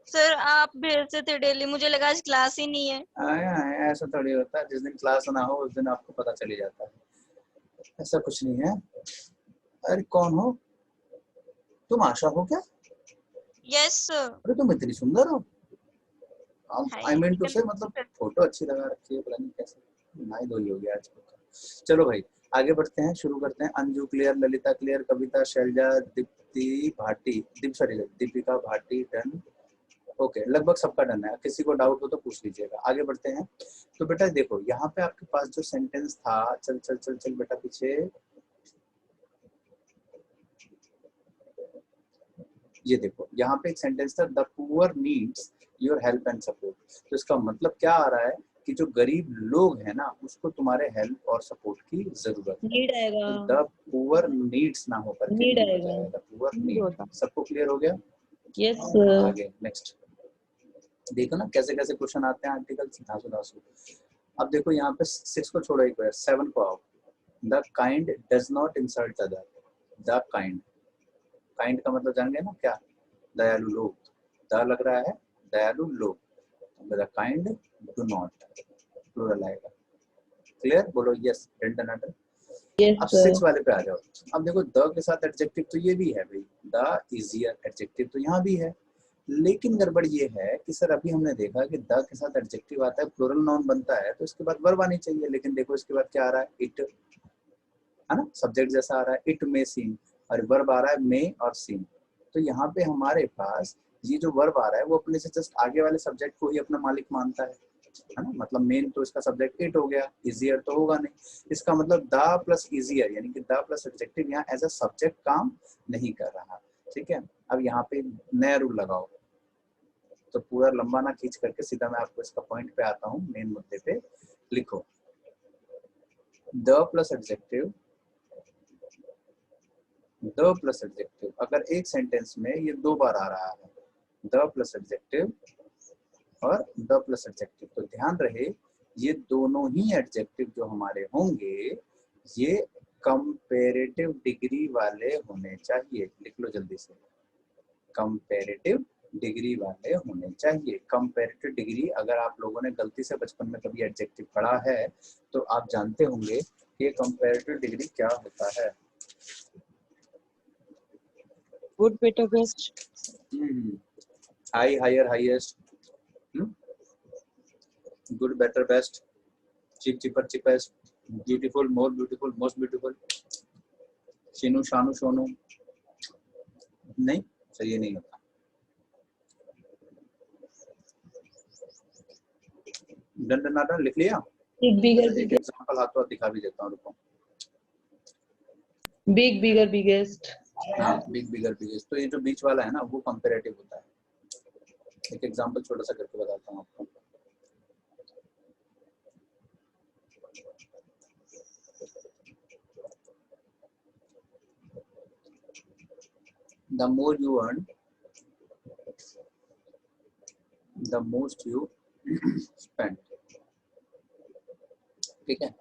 [SPEAKER 5] सर आप भेजते थे डेली, मुझे लगा आज क्लास ही नहीं है।
[SPEAKER 1] आया ऐसा थोड़ी होता है, जिस दिन क्लास ना हो उस दिन आपको पता चली जाता है, ऐसा कुछ नहीं है। अरे कौन हो तुम, आशा हो क्या?
[SPEAKER 5] Yes, sir.
[SPEAKER 1] अरे तुम इतनी सुंदर हो।
[SPEAKER 5] Hi,
[SPEAKER 1] I mean to
[SPEAKER 5] teacher.
[SPEAKER 1] से मतलब फोटो अच्छी लगा रखी है, पता नहीं कैसे नाई धोई हो गया आज। चलो भाई आगे बढ़ते हैं, शुरू करते हैं। अंजू क्लियर, ललिता क्लियर, कविता, शैलजा, दीप्ति भाटी, दीपिका भाटी डन। ओके लगभग सबका डन है, किसी को डाउट हो तो पूछ लीजिएगा। आगे बढ़ते हैं। तो बेटा देखो यहाँ पे आपके पास जो सेंटेंस था, चल चल चल चल बेटा पीछे, ये देखो यहाँ पे एक सेंटेंस था, the poor needs your help and support. तो इसका मतलब क्या आ रहा है कि जो गरीब लोग हैं ना उसको तुम्हारे हेल्प और सपोर्ट की जरूरत है।
[SPEAKER 3] नीड आएगा,
[SPEAKER 1] द पुअर नीड्स ना होकर के
[SPEAKER 3] नीड
[SPEAKER 1] नीड हो
[SPEAKER 3] आएगा।
[SPEAKER 1] जाएगा, पुअर
[SPEAKER 4] नीड
[SPEAKER 1] नीड।
[SPEAKER 4] होता।
[SPEAKER 1] सबको क्लियर हो गया?
[SPEAKER 3] यस
[SPEAKER 1] आगे नेक्स्ट देखो ना कैसे कैसे क्वेश्चन आते हैं आर्टिकल धासु धासु। अब देखो यहाँ पे 6 को छोड़ो, एक बार 7 को आओ। The kind does not insult other. The kind, kind का मतलब जान गए ना क्या? दयालु लोग। द लग रहा है दयालु लोग, the kind do not, plural आएगा। क्लियर? बोलो यस, डन डन डन। अब 6 वाले पे आ जाओ। अब देखो द के साथ एडजेक्टिव तो ये भी है भाई, द इजियर एडजेक्टिव तो यहाँ भी है, लेकिन गड़बड़ ये है कि सर अभी हमने देखा कि द के साथ एडजेक्टिव आता है, प्लूरल नाउन बनता है तो इसके बाद वर्ब आनी चाहिए, लेकिन देखो इसके बाद क्या आ रहा है? इट, है ना, सब्जेक्ट जैसा आ रहा है, इट मे सीन, और वर्ब आ रहा है मे और सीन। तो यहाँ पे हमारे पास ये जो वर्ब आ रहा है वो अपने से जस्ट आगे वाले सब्जेक्ट को ही अपना मालिक मानता है ना। मतलब मेन तो इसका सब्जेक्ट इट हो गया, इजियर तो होगा नहीं। इसका मतलब द प्लस इजियर यानी कि द प्लस एडजेक्टिव यहाँ एज अ सब्जेक्ट काम नहीं कर रहा। ठीक है, अब यहाँ पे नया रूल लगाओ। तो पूरा लंबा ना खींच करके सीधा मैं आपको इसका पॉइंट पे आता हूँ, मेन मुद्दे पे। लिखो the plus adjective, the plus adjective अगर एक सेंटेंस में ये 2 बार आ रहा है, द प्लस एडजेक्टिव और द प्लस एडजेक्टिव, तो ध्यान रहे ये दोनों ही एडजेक्टिव जो हमारे होंगे ये कंपैरेटिव डिग्री वाले होने चाहिए। लिख लो जल्दी से, कंपैरेटिव डिग्री वाले होने चाहिए। कंपैरेटिव डिग्री अगर आप लोगों ने गलती से बचपन में कभी एडजेक्टिव पढ़ा है तो आप जानते होंगे कि कंपैरेटिव डिग्री क्या होता है।
[SPEAKER 4] Good, better, best.
[SPEAKER 1] High, higher, highest, good, better, best, cheap, cheaper, cheapest, beautiful, more beautiful, most beautiful, Sheenu, Shanu, Sonu. नहीं सर, ये नहीं होता। डन लिख लिया?
[SPEAKER 3] बिगर
[SPEAKER 1] एक एग्जांपल हाथों हाथ दिखा भी देता हूँ, रुको।
[SPEAKER 3] Big bigger biggest.
[SPEAKER 1] हाँ, बिग बिगर बिगेस्ट, तो ये जो बीच वाला है ना वो कंपैरेटिव होता है। एक एग्जांपल छोटा सा करके बताता हूँ आपको। The more you earn, the most you spend। ठीक है,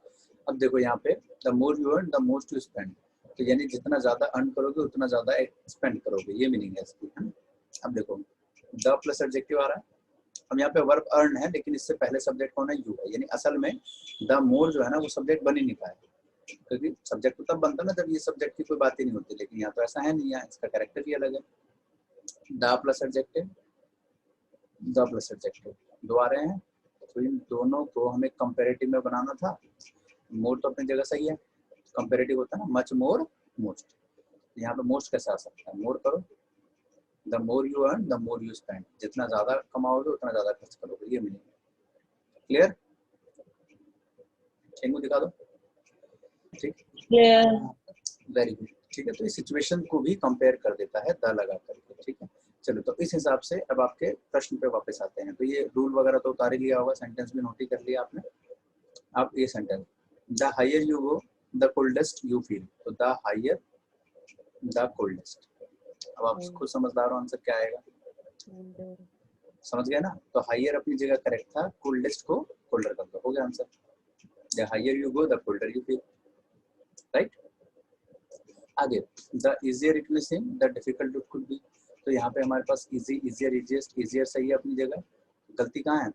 [SPEAKER 1] अब देखो यहाँ पे the more you earn, the most you spend, तो यानी जितना ज्यादा अर्न करोगे उतना ज्यादा स्पेंड करोगे, ये मीनिंग है इसकी, है ना। अब देखो द प्लस एडजेक्टिव आ रहा है, अब यहाँ पे वर्ब अर्न है लेकिन इससे पहले सब्जेक्ट कौन है? यू है, यानी असल में द मोर जो है ना वो सब्जेक्ट बन ही नहीं पाया, क्योंकि सब्जेक्ट तो तब बनता ना जब ये सब्जेक्ट की कोई बात ही नहीं होती, लेकिन यहाँ तो ऐसा है नहीं है, इसका कैरेक्टर ही अलग है। The plus adjective, the plus adjective, दो आ रहे हैं, तो इन दोनों को हमें कंपैरेटिव में बनाना था। मोर तो अपनी जगह सही है, कंपैरेटिव होता है ना, मच मोर मोस्ट, यहाँ पे मोस्ट कैसे आ सकता है? मोर करो, the more you earn the more you spend, जितना ज्यादा कमाओगे उतना ज्यादा खर्च करोगे, ये मीनिंग है। क्लियर? शेंगू दिखा दो। ठीक, वेरी गुड। ठीक है, तो इस सिचुएशन को भी कंपेयर कर देता है द लगा करके। ठीक है, चलो तो इस हिसाब से अब आपके प्रश्न पे वापस आते हैं। तो ये रूल वगैरह तो उतार ही लिया होगा, सेंटेंस भी नोट ही कर लिया आपने। अब ये sentence, the higher you go the coldest you feel, तो द हायर द कोल्डेस्ट। अब आप खुद समझदार हो, आंसर क्या आएगा? समझ गए ना? तो हायर अपनी जगह करेक्ट था, कोल्डेस्ट को कोल्डर कर दो, हो गया answer. The higher you go the colder you feel, right. आगे, the easier it may seem the difficult it could be, तो यहाँ पे हमारे पास इजी, इजियर, इजिएस्ट, इजियर सही है अपनी जगह, गलती कहाँ है?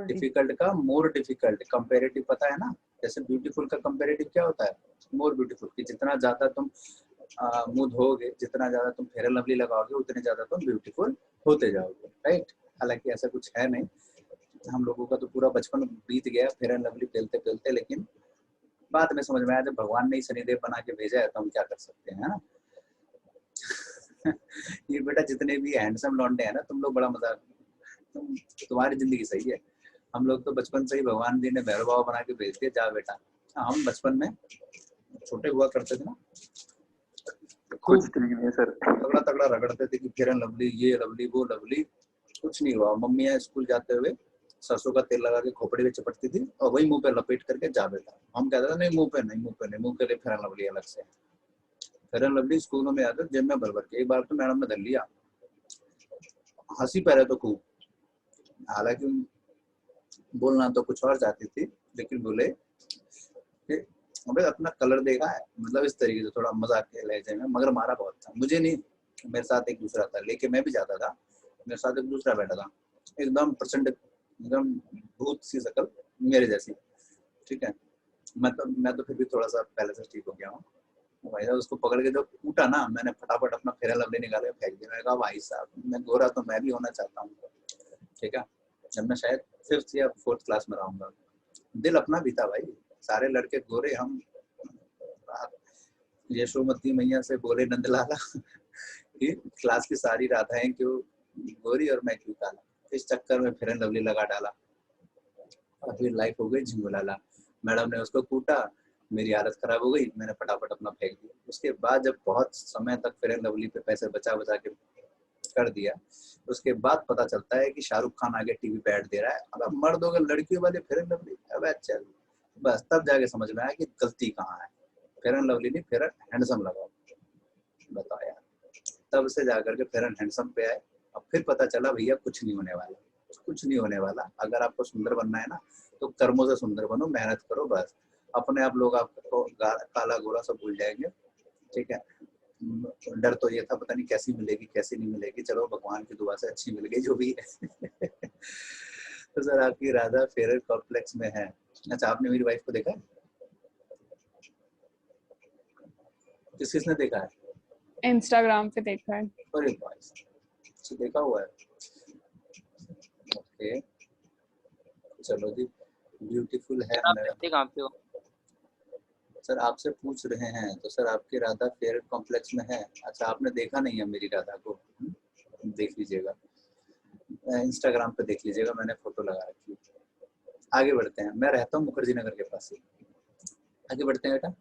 [SPEAKER 1] डिफिकल्ट का मोर डिफिकल्ट। कंपैरेटिव पता है ना, जैसे ब्यूटीफुल का कंपैरेटिव क्या होता है? मोर ब्यूटीफुल, कि जितना ज्यादा तुम मुंह धोगे, जितना ज्यादा तुम फेयर एंड लवली लगाओगे उतने ज्यादा तुम ब्यूटीफुल होते जाओगे, राइट। हालांकि ऐसा कुछ है नहीं, हम लोगों का तो पूरा बचपन बीत गया फेयर एंड लवली पेलते पेलते, लेकिन बाद में समझ में आया जब भगवान ने ही शनिदेव बना के भेजा है तो हम क्या कर सकते हैं, है ना। ये बेटा जितने भी हैंडसम लौंडे हैं ना, तुम लोग बड़ा मजाक, तुम्हारी जिंदगी सही है। हम लोग तो बचपन से ही भगवान जी ने भैरव बाबा बना के भेज दिया, जा बेटा। हम बचपन में छोटे हुआ करते थे ना,
[SPEAKER 6] कुछ ठीक नहीं है सर।
[SPEAKER 1] तगड़ा तगड़ा रगड़ते थे कि फेयर एंड लवली, ये लवली वो लवली, कुछ नहीं हुआ। मम्मियाँ स्कूल जाते हुए सरसों का तेल लगा के खोपड़ी में चिपटती थी और वही मुंह पे लपेट करके जा बेटा। हम कहते थे नहीं मुंह पे नहीं, मुंह पे नहीं, मुंह के लिए फेयर एंड लवली अलग से। फेयर एंड लवली स्कूलों में आते जेब में भर भर के, एक बार तो मैडम ने धर लिया, हंसी पहले तो खूब, हालांकि बोलना तो कुछ और चाहती थी, लेकिन बोले कि अबे अपना कलर देखा है, मतलब इस तरीके से थोड़ा मजाक के लहजे में, मगर मारा बहुत था। मुझे नहीं, मेरे साथ एक दूसरा था, लेके मैं भी जाता था, मेरे साथ एक दूसरा बैठा था, एकदम प्रचंड, एकदम भूत सी शक्ल मेरे जैसी, ठीक है। मैं तो फिर भी थोड़ा सा पहले से ठीक हो गया हूँ। भाई साहब उसको पकड़ के जब कूटा ना, मैंने फटाफट अपना फेयर एंड लवली निकाल के फेंक दिया। मैंने कहा भाई साहब मैं गोरा तो मैं भी होना चाहता हूँ, ठीक है। जब मैं शायद 5th या 4th क्लास में रहूंगा, दिल अपना भी था भाई, सारे लड़के गोरे, हम यशोमती मैया से बोले नंदलाला कि क्लास की सारी राधाएं क्यों गोरी और मैं क्यों काला। इस चक्कर में फेयर एंड लवली लगा डाला और फिर लाइफ हो गई झिंगुलाला। मैडम ने उसको कूटा, मेरी हालत खराब हो गई, मैंने फटाफट अपना फेंक दिया। उसके बाद जब बहुत समय तक फेयर एंड लवली पे पैसे बचा बचा के कर दिया, उसके बाद पता चलता है कि शाहरुख खान आगे टीवी पे ऐड दे रहा है, अब मर्द होगा लड़कियों वाले फेयर एंड लवली, अब चल बस तब जाके समझ में आया कि गलती कहाँ है। फेयर एंड लवली नहीं, फेयर एंड हैंडसम लगाओ, बताओ यार। तब से जाकर के फेयर एंड हैंडसम पे आए, अब फिर पता चला भैया कुछ नहीं होने वाला, कुछ नहीं होने वाला। अगर आपको सुंदर बनना है ना तो कर्मों से सुंदर बनो, मेहनत करो, बस अपने आप लोग आपको काला गोरा सब भूल जाएंगे, ठीक है। डर तो ये था पता नहीं कैसी मिलेगी कैसी नहीं मिलेगी, चलो भगवान की दुआ से अच्छी मिल गई जो भी है। तो सर आपकी राधा फेयर कॉम्प्लेक्स में है। अच्छा आपने मेरी वाइफ को देखा है? किसने देखा है?
[SPEAKER 7] इंस्टाग्राम पे देखा है।
[SPEAKER 1] अरे भाई अच्छा देखा हुआ है, ओके चलो जी, ब्यूटीफुल है।
[SPEAKER 6] आप रहते कहाँ पे हो?
[SPEAKER 1] सर आपसे पूछ रहे हैं तो सर आपकी राधा फेयर कॉम्प्लेक्स में है। अच्छा आपने देखा नहीं है मेरी राधा को, देख लीजिएगा, इंस्टाग्राम पे देख लीजिएगा, मैंने फोटो लगा रखी है। आगे बढ़ते हैं, मैं रहता हूँ मुखर्जी नगर के पास ही। आगे बढ़ते हैं बेटा।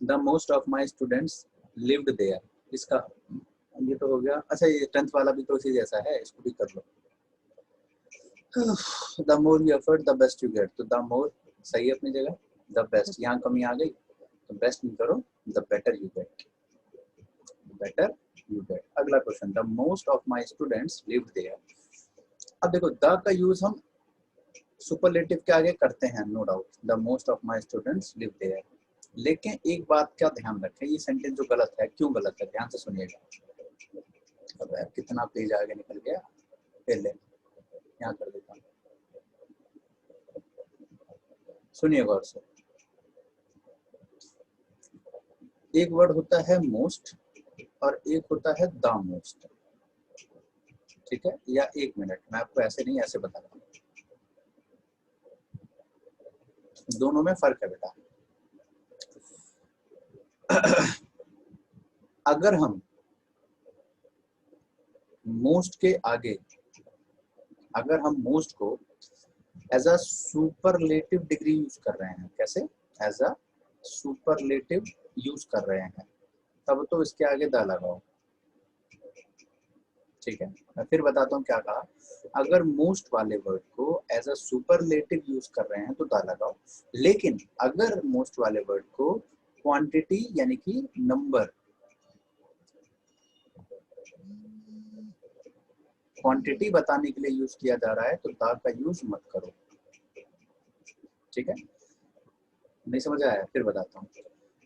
[SPEAKER 1] The most of my students lived there, इसका ये तो हो गया। अच्छा ये 10th वाला भी तो इसी जैसा है, इसको भी कर लो। The more you effort the best you get, तो द मोर सही है अपनी जगह, द बेस्ट यहाँ कमी आ गई तो बेस्ट नहीं करो, the better you get, better you get. अगला question, the most of my students lived there. अब देखो द का यूज हम सुपरलेटिव के आगे करते हैं, no doubt, the most of my students live there, लेकिन एक बात का ध्यान रखें, ये सेंटेंस जो गलत है, क्यों गलत है ध्यान से सुनिएगा। अब कितना पेज आगे निकल गया, पहले यहाँ कर देता हूँ, सुनिए गौर से। एक वर्ड होता है मोस्ट और एक होता है द मोस्ट, ठीक है। या एक मिनट, मैं आपको ऐसे नहीं ऐसे बताता हूँ, दोनों में फर्क है बेटा। अगर हम मोस्ट के आगे, अगर हम मोस्ट को as a superlative degree use कर रहे हैं, कैसे एज अ सुपरलेटिव यूज कर रहे हैं, तब तो इसके आगे द लगाओ, ठीक है। मैं फिर बताता हूँ क्या कहा। अगर मोस्ट वाले वर्ड को एज अ सुपरलेटिव यूज कर रहे हैं तो द लगाओ, लेकिन अगर मोस्ट वाले वर्ड को क्वांटिटी यानी कि नंबर, क्वांटिटी बताने के लिए यूज किया जा रहा है तो द का यूज मत करो, ठीक है। नहीं समझ आया? फिर बताता हूँ,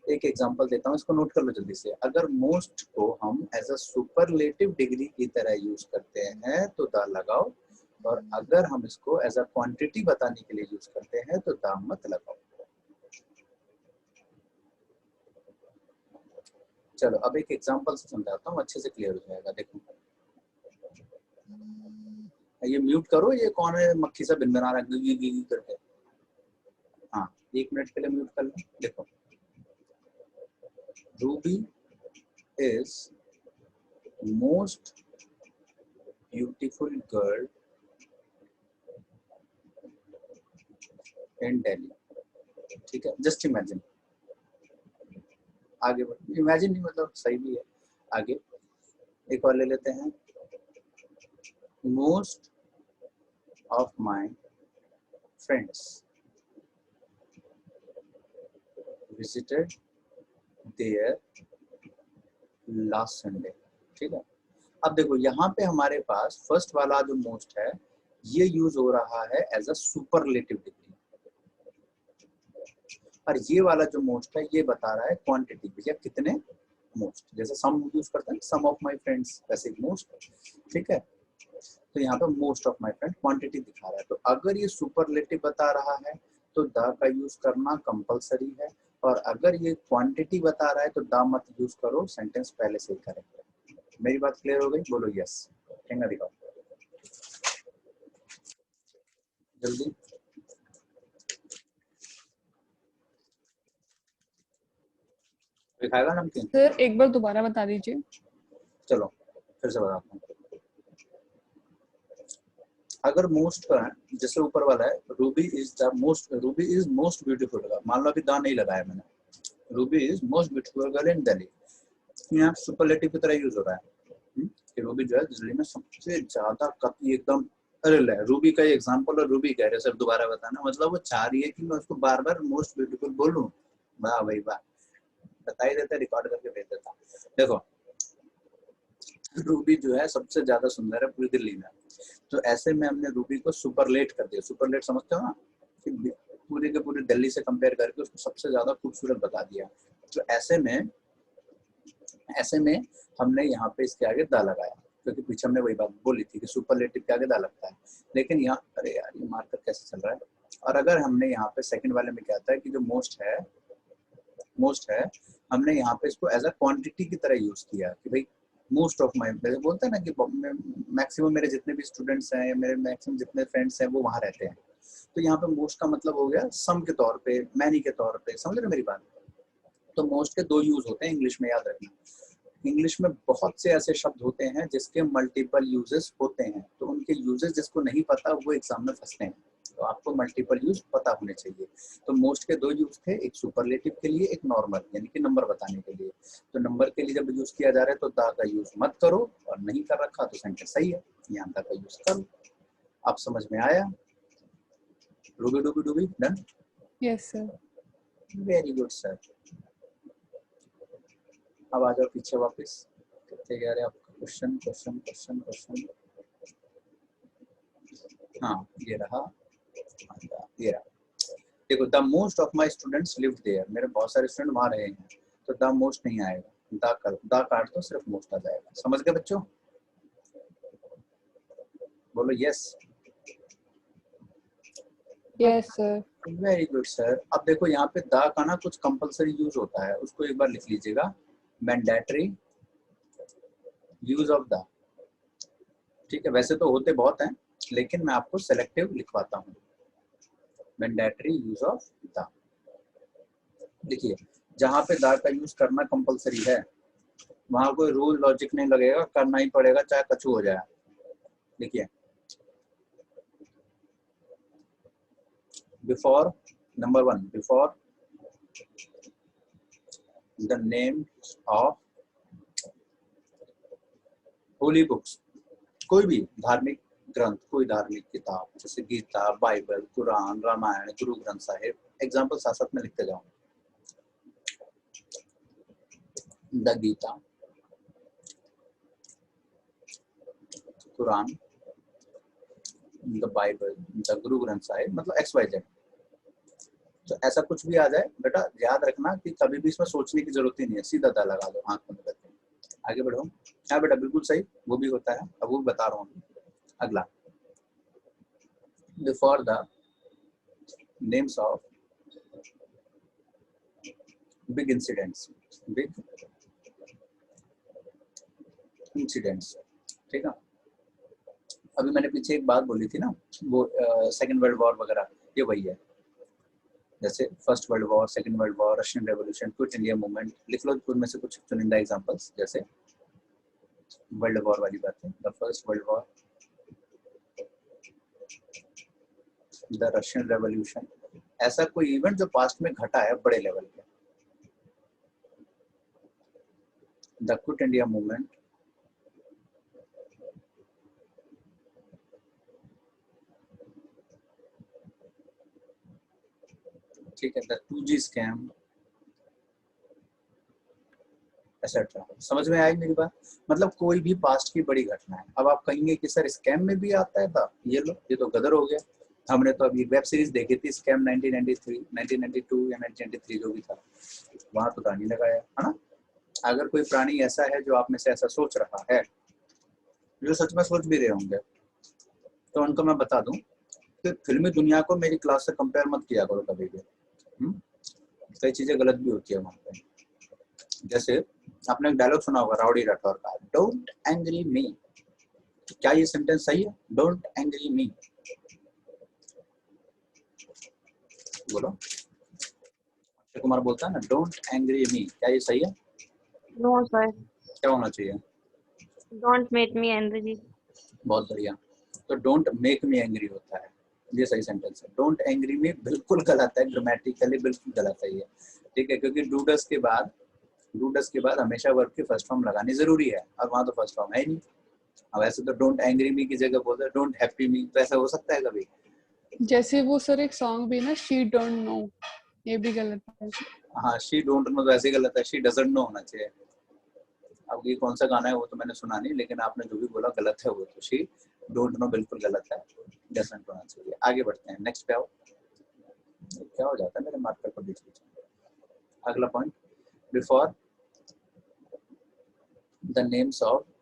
[SPEAKER 1] एक एग्जांपल देता हूँ, इसको नोट कर लो जल्दी से। अगर मोस्ट को हम एज अ सुपरलेटिव डिग्री की तरह यूज करते हैं तो द लगाओ, और अगर हम इसको एज अ क्वांटिटी बताने के लिए यूज करते हैं तो द मत लगाओ। चलो अब एक एग्जांपल से समझाता हूँ, अच्छे से क्लियर हो जाएगा। देखो ये म्यूट करो, ये कौन है मक्खी सा बिन बना रहा है गी गी करके। हाँ 1 मिनट के लिए म्यूट कर लो। देखो Ruby is most beautiful girl in Delhi, ठीक है, जस्ट इमेजिन। आगे बढ़ो, इमेजिन नहीं मतलब सही भी है। आगे एक और ले लेते हैं, most of my friends visited there last Sunday, ठीक है। अब देखो यहाँ पे हमारे पास फर्स्ट वाला जो मोस्ट है ये यूज हो रहा है एज अ सुपरलेटिव डिग्री, और ये वाला जो मोस्ट है ये बता रहा है क्वांटिटी, भैया कितने मोस्ट, जैसे सम यूज करते हैं सम ऑफ माय फ्रेंड्स, वैसे मोस्ट, ठीक है। तो यहाँ पे most of my friend quantity दिखा रहा है। तो अगर ये सुपरलेटिव बता रहा है तो द का यूज करना कंपलसरी है, और अगर ये क्वांटिटी बता रहा है तो द मत यूज करो, सेंटेंस पहले से ही करेक्ट। मेरी बात क्लियर हो गई? बोलो यस। कहना दिखाओ जल्दी। दिखाएगा नमकीन?
[SPEAKER 7] सर एक बार दोबारा बता दीजिए।
[SPEAKER 1] चलो फिर से बताता हूँ। अगर मोस्ट का है, जैसे ऊपर वाला है Ruby is the most, Ruby is most beautiful, मान लो अभी द नहीं लगाया मैंने, Ruby is most beautiful girl in Delhi, यहाँ सुपरलेटिव की तरह यूज हो रहा है कि रूबी जो है दिल्ली में सबसे ज्यादा कति एकदम, अरे ले रूबी का एग्जांपल, और रूबी कह रहे सर दोबारा बताना, मतलब वो चाह रही है कि मैं उसको बार बार मोस्ट ब्यूटीफुल बोलूं। वाह भाई वाह, बता ही देता, रिकॉर्ड करके भेज देता। देखो रूबी जो है सबसे ज्यादा सुंदर है पूरी दिल्ली में, तो ऐसे में हमने रूबी को सुपरलेट कर दिया। सुपरलेट समझते हो ना, कि पूरी के पूरी दिल्ली से कंपेयर करके उसको सबसे ज्यादा खूबसूरत बता दिया। तो ऐसे में हमने यहाँ पे इसके आगे दा लगाया, क्योंकि पीछे हमने वही बात बोली थी कि सुपरलेटिव के आगे दा लगता है। लेकिन यहाँ, अरे यार ये मार्कर कैसे चल रहा है। और अगर हमने यहाँ पे सेकंड वाले में क्या आता है कि जो मोस्ट है हमने यहाँ पे इसको एज अ क्वांटिटी की तरह यूज किया कि भाई मोस्ट ऑफ माई, बोलते हैं ना कि मैक्सिमम मेरे जितने भी स्टूडेंट्स हैं या मेरे मैक्सिमम जितने फ्रेंड्स हैं वो वहाँ रहते हैं। तो यहाँ पे मोस्ट का मतलब हो गया सम के तौर पे, मैनी के तौर पे, समझ रहे मेरी बात? तो मोस्ट के 2 यूज होते हैं इंग्लिश में, याद रखना। इंग्लिश में बहुत से ऐसे शब्द होते हैं जिसके मल्टीपल यूजेस होते हैं, तो उनके यूजेस जिसको नहीं पता वो एग्जाम में फंसते हैं, तो आपको मल्टीपल यूज पता होने चाहिए। तो मोस्ट के 2 यूज थे, एक सुपरलेटिव के लिए, एक नॉर्मल यानी कि नंबर बताने के लिए। तो नंबर के लिए जब यूज किया जा रहा है तो द का यूज मत करो, और नहीं कर रखा तो सेंटेंस सही है, यहाँ द का यूज करो। आप समझ में आया? रूबी डूबी डूबी done?
[SPEAKER 7] Yes sir.
[SPEAKER 1] Very good sir. अब आ जाओ पीछे वापस, कितने गया रहे आपका क्वेश्चन। हाँ ये रहा। देखो the most of my students live there, मेरे बहुत सारे स्टूडेंट वहां रहे हैं, तो द मोस्ट नहीं आएगा, द काट तो सिर्फ मोस्ट आ जाएगा। समझ गए बच्चों? बोलो yes.
[SPEAKER 7] Yes sir.
[SPEAKER 1] Very good sir. अब देखो यहाँ पे द का ना कुछ कंपलसरी यूज होता है, उसको एक बार लिख लीजिएगा, मैंडेटरी यूज ऑफ द, ठीक है। वैसे तो होते बहुत हैं लेकिन मैं आपको सेलेक्टिव लिखवाता हूँ, मैंडेटरी यूज ऑफ द। देखिए जहाँ पे द का यूज करना कंपलसरी है वहां कोई रूल लॉजिक नहीं लगेगा, करना ही पड़ेगा चाहे कछु हो जाए। देखिए before, number 1, before the name of holy books, कोई भी धार्मिक ग्रंथ, कोई धार्मिक किताब जैसे गीता, बाइबल, कुरान, रामायण, गुरु ग्रंथ साहिब, एग्जाम्पल साथ साथ में लिखते जाओ। The Gita, Quran, the Bible, the Guru Granth Sahib, मतलब XYZ। तो ऐसा कुछ भी आ जाए बेटा याद रखना कि कभी भी इसमें सोचने की जरूरत ही नहीं है, सीधा दा लगा दो आंख बंद करके। आगे बढ़ो। हाँ बेटा बिल्कुल सही, वो भी होता है, अब वो बता रहा हूँ। अगला, before the names of big incidents, big incidents, ठीक है। अभी मैंने पीछे एक बात बोली थी ना, वो सेकेंड वर्ल्ड वॉर वगैरह, ये वही है। जैसे first world war, second world war, Russian revolution, quit India movement, लिख लो उनमें से कुछ चुनिंदा एग्जांपल्स। जैसे वर्ल्ड वॉर वाली बात है, the first world war, the Russian revolution, ऐसा कोई इवेंट जो पास्ट में घटा है बड़े लेवल पे। द क्विट इंडिया मूवमेंट, ठीक है, द 2G स्कैम, एक्सेट्रा। समझ में आई मेरी बात? मतलब कोई भी पास्ट की बड़ी घटना है। अब आप कहेंगे कि सर स्कैम में भी आता है था, ये लो, ये तो गदर हो गया। हमने तो अभी वेब सीरीज देखी थी स्कैम 1993, 1992 या 1993 जो भी था, वहां तो गानी लगाया है ना। अगर कोई प्राणी ऐसा है जो आप में से ऐसा सोच रहा है, जो सच में सोच भी रहे होंगे, तो उनको मैं बता दूं कि फिल्मी दुनिया को मेरी क्लास से कंपेयर मत किया करो कभी भी। कई चीजें गलत भी होती है वहां पे। जैसे आपने एक डायलॉग सुना होगा राउडी राठौर का, डोंट एंग्री मी। क्या ये सेंटेंस सही है? डोंट एंग्री मी, बोलो। अक्षय कुमार बोलता है ना, डोंट एंग्री मी, क्या ये सही है?
[SPEAKER 5] नो सर,
[SPEAKER 1] क्या होना चाहिए?
[SPEAKER 5] Don't make me angry.
[SPEAKER 1] बहुत बढ़िया। तो डोंट मेक मी एंग्री होता है, ये सही सेंटेंस है। डोंट एंग्री मी बिल्कुल गलत है, ग्रामेटिकली बिल्कुल गलत है ये, ठीक है। क्योंकि डूडस के बाद हमेशा वर्ब की फर्स्ट फॉर्म लगानी जरूरी है, और वहां तो फर्स्ट फॉर्म है ही नहीं। अब ऐसे तो डोंट एंग्री मी की जगह बोलते हैं डोंट हैप्पी मी, तो ऐसा हो सकता है कभी?
[SPEAKER 7] जैसे वो सर एक सॉन्ग भी है ना, शी डोंट नो, ये भी गलत है।
[SPEAKER 1] हाँ, शी डोंट नो तो ऐसे गलत है, शी डजंट नो होना चाहिए। अब ये कौन सा गाना है वो तो मैंने सुना नहीं, लेकिन आपने जो भी बोला गलत है वो तो। शी डोंट नो बिल्कुल गलत है, डजंट होना चाहिए। आगे बढ़ते हैं, नेक्स्ट पे आओ। क्या हो जाता है मेरे मार्कर को बीच बीच में। अगला point, before the names of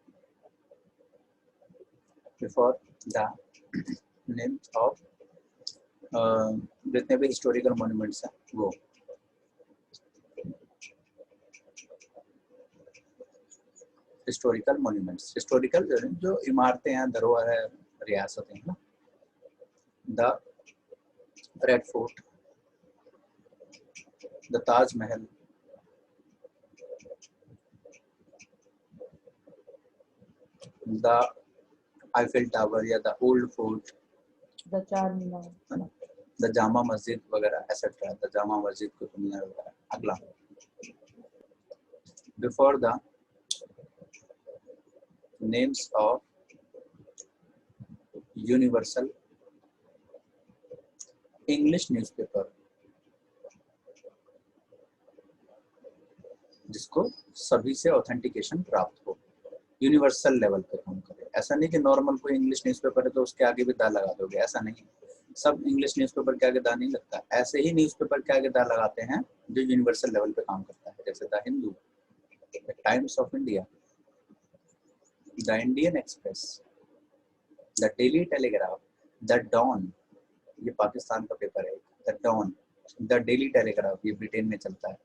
[SPEAKER 1] जितने भी हिस्टोरिकल मॉन्यूमेंट्स हैं वो, हिस्टोरिकल मॉन्यूमेंट्स, हिस्टोरिकल जो इमारतें हैं, धरोहर है, रियासतें हैं ना। The red fort, the Taj Mahal, the Eiffel tower या द ओल्ड फोर्ट,
[SPEAKER 3] द चार मीनार,
[SPEAKER 1] है ना, द जामा मस्जिद वगैरह, एक्सेट्रा, द जामा मस्जिद कुतुब मीनार वगैरह। अगला, before the names of universal English newspaper, जिसको सभी से ऑथेंटिकेशन प्राप्त हो, यूनिवर्सल लेवल पे काम करे। ऐसा नहीं कि नॉर्मल कोई इंग्लिश न्यूज़पेपर है तो उसके आगे भी दा लगा दोगे, ऐसा नहीं। सब इंग्लिश न्यूज़पेपर के आगे दा नहीं लगता। ऐसे ही न्यूज़पेपर के आगे दा लगाते हैं जो यूनिवर्सल लेवल पे काम करता है, जैसे the Hindu, the Times of India, the Indian Express, the Daily Telegraph, the Dawn, ये पाकिस्तान का पेपर है, the Dawn, the Daily Telegraph, ये ब्रिटेन में चलता है।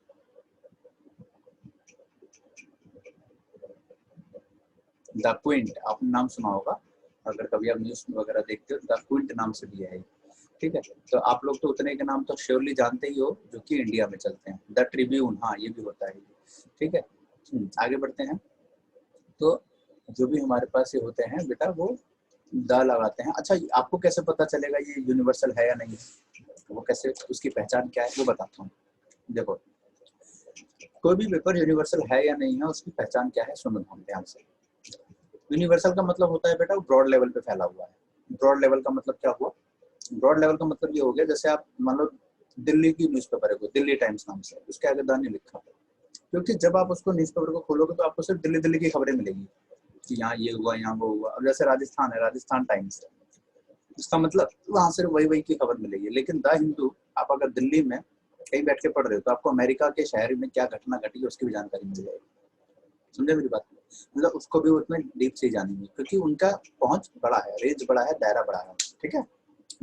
[SPEAKER 1] द क्विंट, आपने नाम सुना होगा अगर कभी आप न्यूज़ वगैरह देखते हो, द क्विंट नाम से भी है, ठीक है। तो आप लोग तो उतने के नाम तो श्योरली जानते ही हो जो कि इंडिया में चलते हैं। द ट्रिब्यून, हाँ ये भी होता है, ठीक है। आगे बढ़ते हैं। तो जो भी हमारे पास ये होते हैं बेटा, वो द लगाते हैं। अच्छा, आपको कैसे पता चलेगा ये यूनिवर्सल है या नहीं, वो कैसे, उसकी पहचान क्या है वो बताता हूँ। देखो, कोई भी पेपर यूनिवर्सल है या नहीं है, उसकी पहचान क्या है, सुनो ध्यान से। यूनिवर्सल का मतलब होता है बेटा, वो ब्रॉड लेवल पे फैला हुआ है। ब्रॉड लेवल का मतलब क्या हुआ? ब्रॉड लेवल का मतलब ये हो गया, जैसे आप मान लो दिल्ली की न्यूज़पेपर है कोई, दिल्ली टाइम्स नाम से, उसके आगे दा नहीं लिखा, क्योंकि जब आप उसको न्यूज़पेपर को खोलोगे तो आपको सिर्फ दिल्ली दिल्ली की खबरें मिलेगी कि यहाँ ये हुआ, यहाँ वो हुआ। अब जैसे राजस्थान है, राजस्थान टाइम्स है, इसका मतलब वहां सिर्फ वही की खबर मिलेगी। लेकिन द हिंदू, आप अगर दिल्ली में कहीं बैठ के पढ़ रहे हो तो आपको अमेरिका के शहर में क्या घटना घटी है उसकी भी जानकारी मिल जाएगी। समझे मेरी बात? मतलब उसको भी उसमें डीप से जानेंगे, क्योंकि उनका पहुंच बड़ा है, रेंज बड़ा है, दायरा बड़ा है, ठीक है,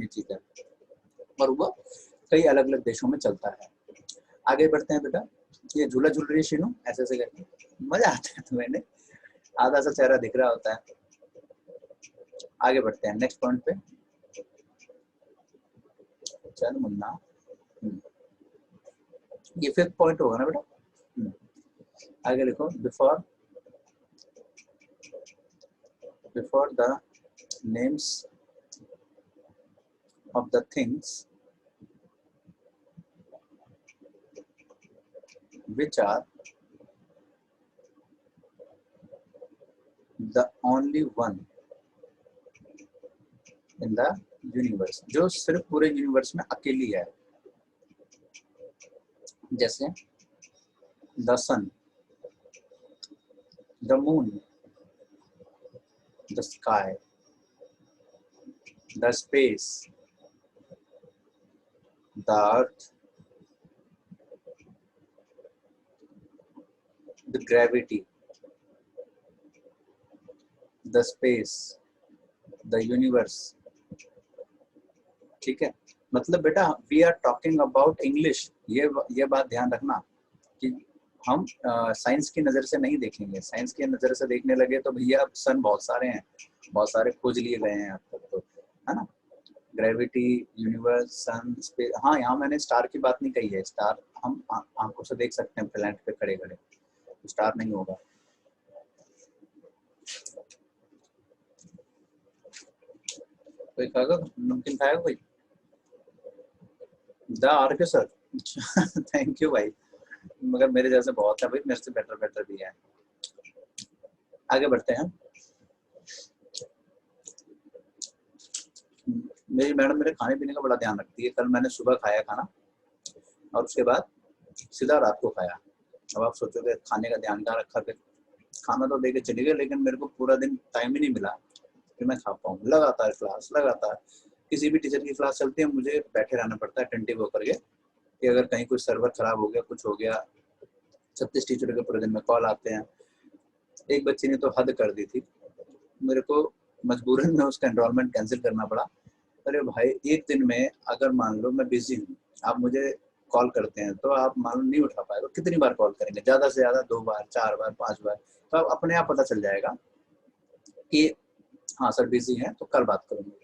[SPEAKER 1] ये चीज है। और वो कई अलग अलग देशों में चलता है। आगे बढ़ते हैं बेटा। ये झूला झूल रही है शीनू, ऐसे ऐसे करके, मजा आता है तुम्हें? आधा सा चेहरा दिख रहा होता है। आगे बढ़ते हैं नेक्स्ट पॉइंट पे। चल मुन्ना, ये 5th पॉइंट होगा ना बेटा। आगे लिखो, before the names of the things which are the only one in the universe, जो सिर्फ पूरे यूनिवर्स में अकेली है, जैसे the sun, the moon, the sky, the space, the earth, the gravity, the space, the universe। ठीक है, मतलब बेटा we are talking about English. ये बात ध्यान रखना कि हम साइंस की नज़र से नहीं देखेंगे। साइंस की नज़र से देखने लगे तो भैया सन बहुत सारे हैं, बहुत सारे खोज लिए गए हैं अब तक, तो है ना। ग्रेविटी, यूनिवर्स, सन, स्पेस। हाँ, यहाँ मैंने स्टार की बात नहीं कही है। स्टार हम आंखों से देख सकते हैं प्लैनेट पे खड़े खड़े, स्टार नहीं होगा। कोई खाएगा नमकीन, खाएगा कोई? द आर्के सर थैंक यू भाई, मगर मेरे जैसे बहुत है भाई, मेरे से बेटर भी है। आगे बढ़ते हैं। मेरी मैडम मेरे खाने पीने का बड़ा ध्यान रखती है। कल मैंने सुबह खाया खाना और उसके बाद सीधा रात को खाया। अब आप सोचोगे खाने का ध्यान कहाँ रखा, फिर खाना तो देके चली गई, लेकिन मेरे को पूरा दिन टाइम ही नहीं मिला कि मैं खा पाऊँ। लगातार क्लास, लगातार किसी भी टीचर की क्लास चलती है, मुझे बैठे रहना पड़ता है अटेंटिव होकर के, कि अगर कहीं कोई सर्वर खराब हो गया, कुछ हो गया। 36 टीचरों के पूरे दिन में कॉल आते हैं। एक बच्ची ने तो हद कर दी थी, मेरे को मजबूरन में उसका एनरोलमेंट कैंसिल करना पड़ा। अरे भाई, एक दिन में अगर मान लो मैं बिजी हूँ, आप मुझे कॉल करते हैं, तो आप मान लो नहीं उठा पाए तो कितनी बार कॉल करेंगे? ज़्यादा से ज़्यादा 2 बार, 4 बार, 5 बार। तो आप अपने आप पता चल जाएगा कि हाँ सर बिजी हैं, तो कल बात करूँगी।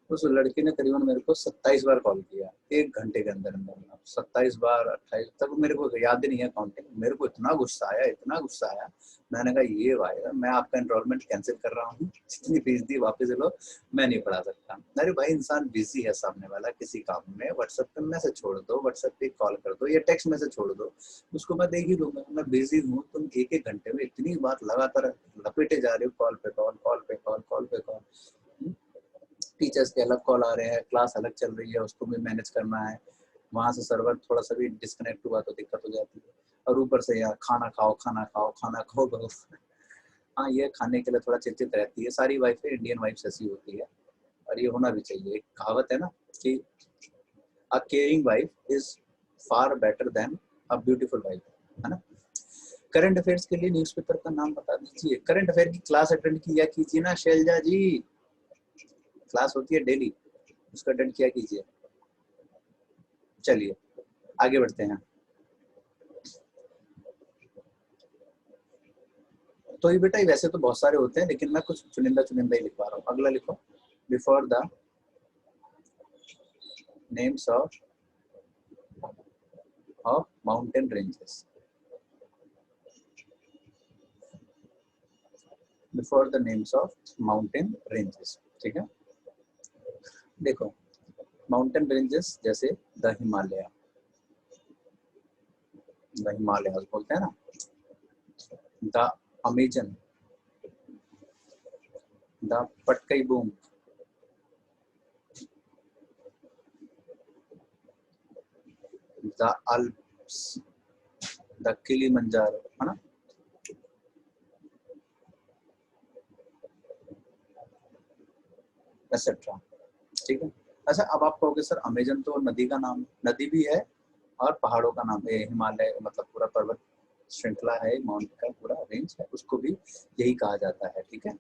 [SPEAKER 1] उस लड़की ने करीबन मेरे को 27 बार कॉल किया 1 घंटे के अंदर अंदर। 27 बार, 28 तक मेरे को याद ही नहीं है काउंटिंग। मेरे को इतना गुस्सा आया, इतना गुस्सा आया। मैंने कहा ये भाई, मैं आपका एनरोलमेंट कैंसिल कर रहा हूँ, जितनी फीस दी वापस लो, मैं नहीं पढ़ा सकता। अरे भाई, इंसान बिजी है सामने वाला किसी काम में, व्हाट्सएप पे मैसेज छोड़ दो, व्हाट्सएप पे कॉल कर दो, या टेक्स्ट मैसेज छोड़ दो, उसको मैं देख ही लूंगा। मैं बिजी हूँ, तुम 1-1 घंटे में इतनी बार लगातार लपेटे जा रहे हो, कॉल पे कॉल, कॉल पे कॉल, कॉल पे कॉल। टीचर्स के अलग कॉल आ रहे हैं, क्लास अलग चल रही है, उसको भी मैनेज करना है। वहाँ से सर्वर थोड़ा सा भी डिस्कनेक्ट हुआ तो दिक्कत हो जाती है। और ऊपर से यार खाना खाओ, खाना खाओ, खाना खाओ करो। हाँ, ये खाने के लिए थोड़ा चिंतित रहती है। सारी वाइफ इंडियन वाइफ ऐसी होती है, और ये होना भी चाहिए। एक कहावत है ना कि अ caring wife is far better than a beautiful wife, है ना। करंट अफेयर्स के लिए न्यूज़पेपर का नाम बता दीजिए। करंट अफेयर की क्लास अटेंड किया कीजिए ना शैलजा जी, क्लास होती है डेली, उसका अटेंड किया कीजिए। चलिए आगे बढ़ते हैं। तो ये बेटा वैसे तो बहुत सारे होते हैं, लेकिन मैं कुछ चुनिंदा चुनिंदा ही लिख पा रहा हूँ। अगला लिखो, before the names of mountain ranges. Before the names of mountain ranges, ठीक है। देखो, माउंटेन रेंजेस जैसे द हिमालय, द हिमालयाज बोलते हैं ना, the Amazon, the Patkai boom, the Alps, the Kilimanjaro, है ना। एक्सेट्रा, ठीक है। अच्छा, अब आप कहोगे सर अमेजन तो नदी का नाम, नदी भी है और पहाड़ों का नाम है। हिमालय मतलब पूरा पर्वत श्रृंखला है, माउंट का पूरा रेंज है, उसको भी यही कहा जाता है, ठीक है।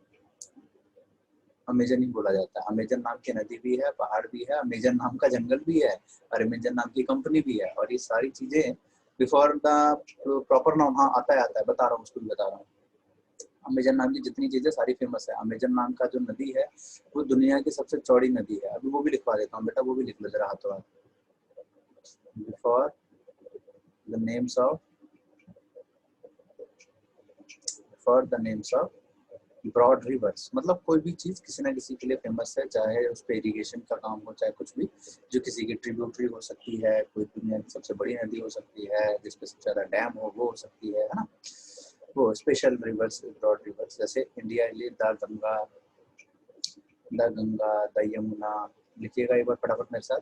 [SPEAKER 1] अमेजन ही बोला जाता है। अमेजन नाम की नदी भी है, पहाड़ भी है, अमेजन नाम का जंगल भी है, और अमेजन नाम की कंपनी भी है। और ये सारी चीजें बिफोर द प्रॉपर नाम, हाँ आता है, बता रहा हूँ, उसको भी बता रहा हूँ। अमेजन नाम की जितनी चीजें सारी फेमस है। अमेजन नाम का जो नदी है वो दुनिया की सबसे चौड़ी नदी है। अभी वो भी लिखवा देता हूँ बेटा, वो भी लिख लो जरा हाथों हाथ। Before the names of broad rivers, मतलब कोई भी चीज किसी ना किसी के लिए फेमस है, चाहे उस पर इरिगेशन का काम हो, चाहे कुछ भी, जो किसी की ट्रिब्यूटरी हो सकती है, कोई दुनिया की सबसे बड़ी नदी हो सकती है जिसपे सबसे ज्यादा डैम हो वो हो सकती है ना, वो स्पेशल रिवर्स, ब्रॉड रिवर्स। जैसे इंडिया के लिए द गंगा, द यमुना, लिखिएगा एक बार फटाफट मेरे साथ।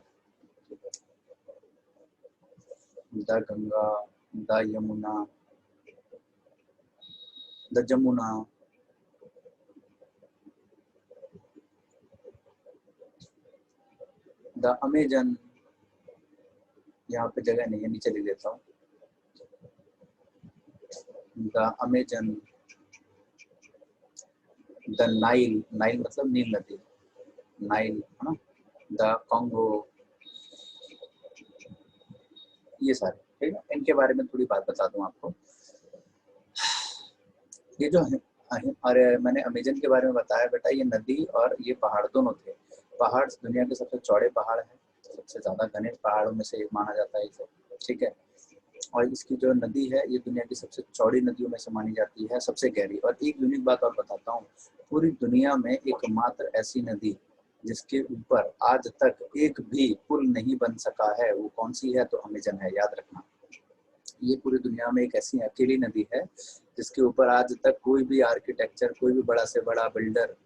[SPEAKER 1] The Ganga, the Yamuna, the Jamuna, the Amazon, यहाँ पे जगह नहीं है नीचे लिख देता हूँ, the Amazon, the Nile, Nile मतलब नील नदी, नाइल है ना, द कॉन्गो, ये सारे, ठीक है। इनके बारे में थोड़ी बात बता दूं आपको। ये जो है, अरे मैंने अमेजन के बारे में बताया बेटा, ये नदी और ये पहाड़ दोनों थे। पहाड़ दुनिया के सबसे चौड़े पहाड़ है, सबसे ज्यादा घने पहाड़ों में से एक माना जाता है इसे, ठीक है। और इसकी जो नदी है ये दुनिया की सबसे चौड़ी नदियों में से मानी जाती है, सबसे गहरी। और एक यूनिक बात और बताता हूँ, पूरी दुनिया में एकमात्र ऐसी नदी जिसके ऊपर आज तक एक भी पुल नहीं बन सका है, वो कौन सी है? तो अमेजन है, याद रखना। ये पूरी दुनिया में एक ऐसी अकेली नदी है जिसके ऊपर आज तक कोई भी आर्किटेक्चर, कोई भी बड़ा से बड़ा बिल्डर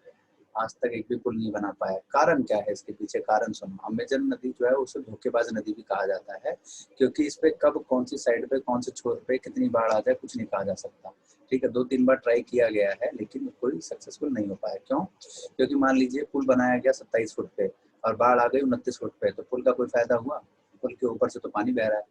[SPEAKER 1] आज तक एक भी पुल नहीं बना पाया। कारण क्या है इसके पीछे? कारण सुनो। अमेजन नदी जो है उसे धोखेबाज नदी भी कहा जाता है, क्योंकि इस पे कब कौन सी साइड पे कौन से छोर पे कितनी बाढ़ आ जाए कुछ नहीं कहा जा सकता, ठीक है। 2-3 बार ट्राई किया गया है लेकिन कोई सक्सेसफुल नहीं हो पाया। क्यों? क्योंकि मान लीजिए पुल बनाया गया 27 फुट पे और बाढ़ आ गई 29 फुट पे, तो पुल का कोई फायदा हुआ? पुल के ऊपर से तो पानी बह रहा है,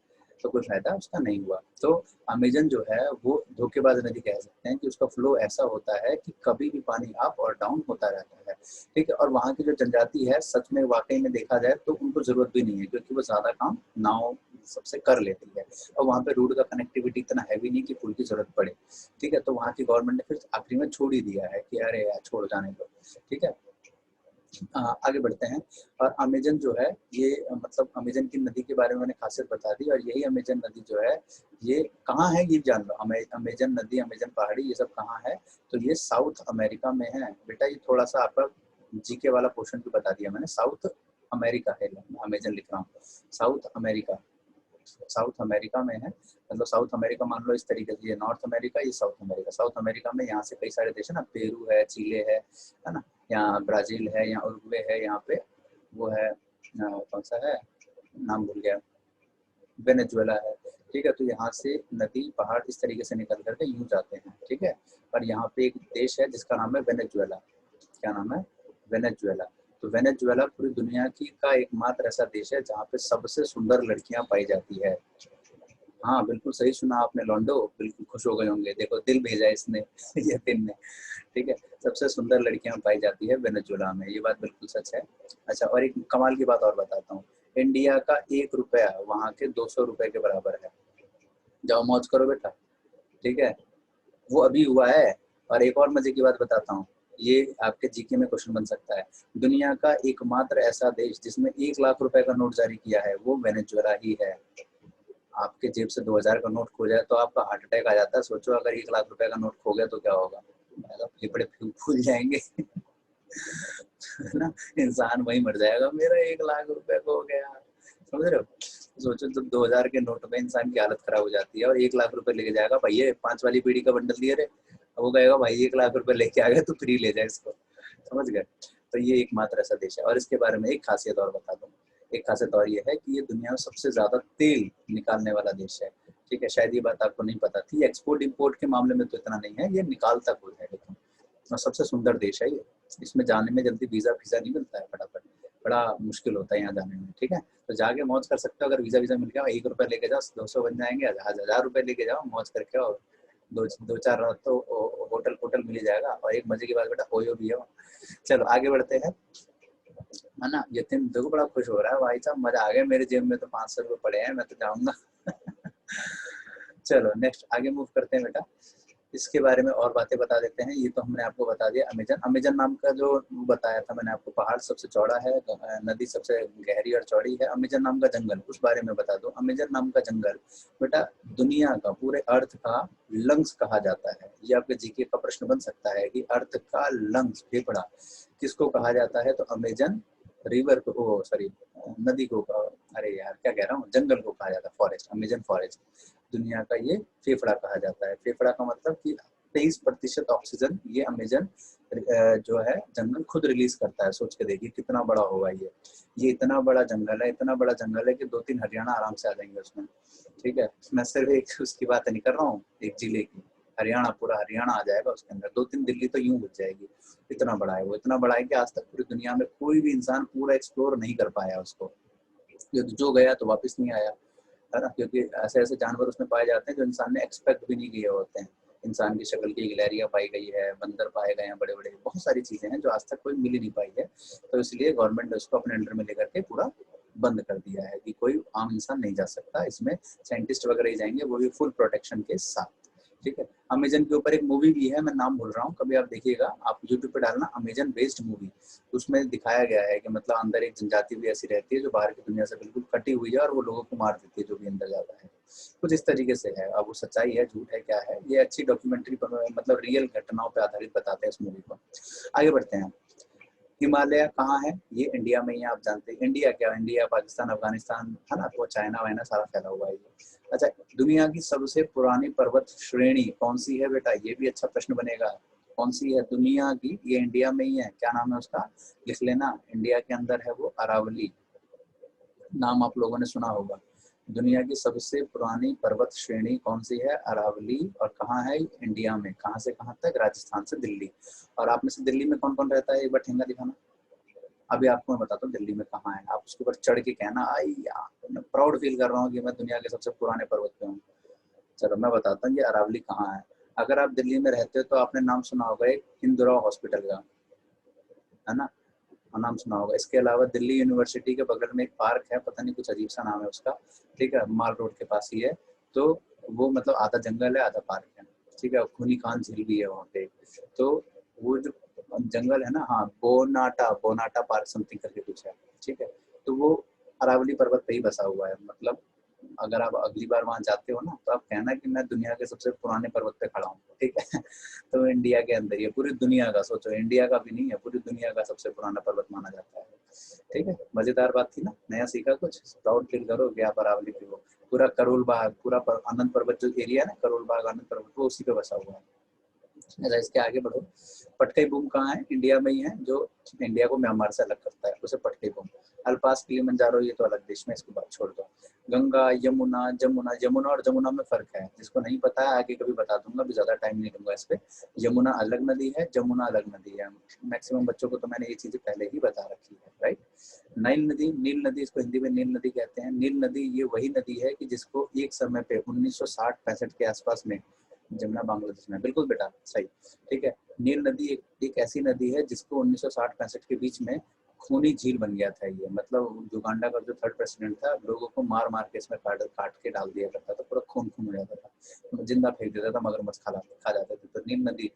[SPEAKER 1] तो कोई फायदा उसका नहीं हुआ। तो अमेजन जो है वो धोखेबाज नदी कह सकते हैं कि उसका फ्लो ऐसा होता है कि कभी भी पानी अप और डाउन होता रहता है, ठीक है। और वहाँ की जो जनजाति है सच में वाकई में देखा जाए तो उनको जरूरत भी नहीं है, क्योंकि वो ज्यादा काम नाव सबसे कर लेती है और वहाँ पे रोड का कनेक्टिविटी इतना हैवी नहीं कि पुल की जरूरत पड़े, ठीक है। तो वहाँ की गवर्नमेंट ने फिर आखिरी में छोड़ ही दिया है कि अरे यार छोड़ जाने दो, ठीक है। आगे बढ़ते हैं। और अमेजन जो है ये मतलब अमेजन की नदी के बारे में मैंने खासियत बता दी। और यही अमेजन नदी जो है ये कहाँ है ये जान लो। अमेजन नदी, अमेजन पहाड़ी, ये सब कहाँ है? तो ये साउथ अमेरिका में है बेटा। ये थोड़ा सा आपका जीके वाला क्वेश्चन भी बता दिया मैंने। साउथ अमेरिका है, अमेजन लिख रहा हूँ, साउथ अमेरिका, साउथ अमेरिका में है। मतलब साउथ अमेरिका मान लो इस तरीके से, ये नॉर्थ अमेरिका, ये साउथ अमेरिका। साउथ अमेरिका में यहाँ से कई सारे देश है ना, पेरू है, चिले है ना, यहाँ ब्राजील है, यहाँ उरुग्वे है, यहाँ पे वो है कौन सा है नाम भूल गया, वेनेजुएला है, ठीक है। तो यहाँ से नदी पहाड़ इस तरीके से निकल करके यूं जाते हैं, ठीक है। और यहाँ पे एक देश है जिसका नाम है वेनेजुएला। क्या नाम है? वेनेजुएला। तो वेनेजुएला पूरी दुनिया की का एकमात्र ऐसा देश है जहाँ पे सबसे सुंदर लड़कियां पाई जाती है। हाँ बिल्कुल सही सुना आपने लॉन्डो, बिल्कुल खुश हो गए होंगे, देखो दिल भेजा इसने यतीन ने, ठीक है। सबसे सुंदर लड़कियां पाई जाती है वेनेजुएला में, ये बात बिल्कुल सच है। अच्छा, और एक कमाल की बात और बताता हूँ, इंडिया का 1 रुपया वहाँ के 200 रुपए के बराबर है। जाओ मौज करो बेटा, ठीक है। वो अभी हुआ है। और एक और मजे की बात बताता हूँ, ये आपके जीके में क्वेश्चन बन सकता है। दुनिया का एकमात्र ऐसा देश जिसमें 1 लाख रुपए का नोट जारी किया है वो वेनेजुएला ही है। आपके जेब से 2000 का नोट खो जाए तो आपका हार्ट अटैक आ जाता है। सोचो अगर 1 लाख रुपए का नोट खो गया तो क्या होगा? फेफड़े फूल जाएंगे है ना, इंसान वही मर जाएगा, मेरा 1 लाख रुपए खो गया, समझ रहे हो। सोचो जब 2000 के नोट में इंसान की हालत खराब हो जाती है और 1 लाख रुपए लेके जाएगा, भाई ये 5 वाली पीढ़ी का बंडल दिए रे, वो कहेगा भाई 1 लाख रुपए लेके आ गए तो फ्री ले जाए इसको, समझ गए। तो ये एकमात्र ऐसा देश है। और इसके बारे में एक खासियत और बता दूं, एक खासियत और ये है कि ये दुनिया में सबसे ज्यादा तेल निकालने वाला देश है, ठीक है। शायद ये बात आपको नहीं पता थी। एक्सपोर्ट इंपोर्ट के मामले में तो इतना नहीं है, ये निकालता कोई है, लेकिन और सबसे सुंदर देश है ये। इसमें जाने में जल्दी वीजा फीसा नहीं मिलता है, फटाफट, बड़ा मुश्किल होता है यहाँ जाने में, ठीक है। तो जाके मौज कर सकते हो। अगर वीजा वीजा मिल गया, 1 रुपया लेके जाओ 200 बन जाएंगे, 1000 रुपये लेके जाओ, मौज करके आओ। दो चार रात तो होटल मिल ही जाएगा। और एक मजे की बात बेटा, ओयो भी है। चलो आगे बढ़ते हैं, है ना। यतीन देखो बड़ा खुश हो रहा है, भाई साहब मजा आ गया, मेरे जेब में तो 500 रुपये पड़े हैं, मैं तो जाऊंगा चलो नेक्स्ट आगे मूव करते हैं बेटा। इसके बारे में और बातें बता देते हैं। ये तो हमने आपको बता दिया अमेजन। अमेजन नाम का जो बताया था मैंने आपको, पहाड़ सबसे चौड़ा है, नदी सबसे गहरी और चौड़ी है। अमेजन नाम का जंगल, उस बारे में बता दो। अमेजन नाम का जंगल बेटा दुनिया का, पूरे अर्थ का लंग्स कहा जाता है। ये आपके जीके का प्रश्न बन सकता है कि अर्थ का लंग्स, फेफड़ा किसको कहा जाता है? तो अमेजन रिवर को, सॉरी नदी को, अरे यार क्या कह रहा हूँ, जंगल को कहा जाता है, फॉरेस्ट, अमेजन फॉरेस्ट दुनिया का ये फेफड़ा कहा जाता है। फेफड़ा का मतलब कि 23% ऑक्सीजन ये अमेजन जो है जंगल खुद रिलीज करता है। सोच के देखिए कितना बड़ा होगा ये इतना बड़ा जंगल है, इतना बड़ा जंगल है कि 2-3 हरियाणा आराम से आ जाएंगे उसमें। ठीक है, मैं सिर्फ एक उसकी बात नहीं कर रहा हूँ, एक जिले की, हरियाणा, पूरा हरियाणा आ जाएगा उसके अंदर। 2-3 दिल्ली तो यूं घुस जाएगी, इतना बड़ा है वो। इतना बड़ा है कि आज तक पूरी दुनिया में कोई भी इंसान पूरा एक्सप्लोर नहीं कर पाया उसको। जो गया तो वापस नहीं आया, है ना, क्योंकि ऐसे ऐसे जानवर उसमें पाए जाते हैं जो इंसान ने एक्सपेक्ट भी नहीं किए होते हैं। इंसान की शक्ल की गिलहरियां पाई गई है, बंदर पाए गए हैं बड़े बड़े, बहुत सारी चीजें हैं जो आज तक कोई मिल ही नहीं पाई है। तो इसलिए गवर्नमेंट ने उसको अपने अंडर में लेकर के पूरा बंद कर दिया है कि कोई आम इंसान नहीं जा सकता इसमें, साइंटिस्ट वगैरह ही जाएंगे, वो भी फुल प्रोटेक्शन के साथ। ठीक है, अमेजन के ऊपर एक मूवी भी है, मैं नाम भूल रहा हूँ, कभी आप देखिएगा, आप यूट्यूब पे डालना अमेजन बेस्ड मूवी। उसमें दिखाया गया है कि मतलब अंदर एक जनजाति भी ऐसी रहती है जो बाहर की दुनिया से बिल्कुल कटी हुई है और वो लोगों को मार देती है जो भी अंदर जाता है। कुछ इस तरीके से है। अब वो सच्चाई है, झूठ है, क्या है, ये अच्छी डॉक्यूमेंट्री मतलब रियल घटनाओं पर आधारित बताते हैं इस मूवी को। आगे बढ़ते हैं। हिमालय कहाँ है? ये इंडिया में ही है, आप जानते हैं। इंडिया क्या, इंडिया, पाकिस्तान, अफगानिस्तान, है ना, वो चाइना वाइना सारा फैला हुआ है। अच्छा, दुनिया की सबसे पुरानी पर्वत श्रेणी कौन सी है बेटा? ये भी अच्छा प्रश्न बनेगा। कौन सी है दुनिया की? ये इंडिया में ही है, क्या नाम है उसका, लिख लेना। इंडिया के अंदर है वो, अरावली, नाम आप लोगों ने सुना होगा। दुनिया की सबसे पुरानी पर्वत श्रेणी कौन सी है? अरावली। और कहाँ है? इंडिया में। कहाँ से कहाँ तक? राजस्थान से दिल्ली। और आप में से दिल्ली में कौन कौन रहता है, एक बार ठेंगा दिखाना। अभी आपको मैं बताता हूँ दिल्ली में कहाँ है, आप उसके ऊपर चढ़ के कहना, आई यार मैं प्राउड फील कर रहा हूँ कि मैं दुनिया के सबसे पुराने पर्वत पे हूँ। चलो मैं बताता हूँ ये अरावली कहाँ है। अगर आप दिल्ली में रहते हो तो आपने नाम सुना होगा एक इंदिरा हॉस्पिटल का, है ना, नाम सुना होगा। इसके अलावा दिल्ली यूनिवर्सिटी के बगल में एक पार्क है, पता नहीं कुछ अजीब सा नाम है उसका, ठीक है, माल रोड के पास ही है। तो वो मतलब आधा जंगल है आधा पार्क है, ठीक है। खूनी खान झील भी है वहाँ पे। तो वो जो जंगल है ना, हाँ, बोनाटा पार्क समथिंग करके कुछ है, ठीक है। तो वो अरावली पर्वत पे ही बसा हुआ है। मतलब अगर आप अगली बार वहां जाते हो ना तो आप कहना कि मैं दुनिया के सबसे पुराने पर्वत पे खड़ा हूँ, ठीक है। तो इंडिया के अंदर ये पूरी दुनिया का, सोचो इंडिया का भी नहीं है, पूरी दुनिया का सबसे पुराना पर्वत माना जाता है, ठीक है। मजेदार बात थी ना, नया सीखा कुछ, प्राउड फील करो कि आप अरावली पे हो। पूरा करोल बाग, पूरा आनंद पर्वत जो एरिया है ना, करोल बाग आनंद पर्वत, वो उसी पे बसा हुआ है। अच्छा, इसके आगे बढ़ो। पटकाई बूम कहाँ है? इंडिया में ही है, जो इंडिया को म्यांमार से अलग करता है, उसे पटकाई बूम। अल्पास किलिमंजारो ये तो अलग देश में, इसको बात छोड़ दो। गंगा, यमुना, यमुना और जमुना में फर्क है, जिसको नहीं पता है आगे कभी बता दूंगा, अभी ज्यादा टाइम नहीं लूंगा इस पे। यमुना अलग नदी है, जमुना अलग नदी है। मैक्सिमम बच्चों को तो मैंने ये चीजें पहले ही बता रखी है, राइट। नील नदी, इसको हिंदी में नील नदी कहते हैं। नील नदी ये वही नदी है कि जिसको एक समय पे 1960-65 के आसपास में, जमुना बांग्लादेश में, बिल्कुल बेटा सही, ठीक है। नील नदी एक ऐसी नदी है जिसको 1960-65 के बीच में खूनी झील बन गया था ये। मतलब युगांडा का जो थर्ड प्रेसिडेंट था, लोगों को मार मार के इसमें काट के डाल दिया करता था, पूरा खून खून हो जाता था, जिंदा फेंक देता था, मगरमच्छ खा जाते थे। तो नील नदी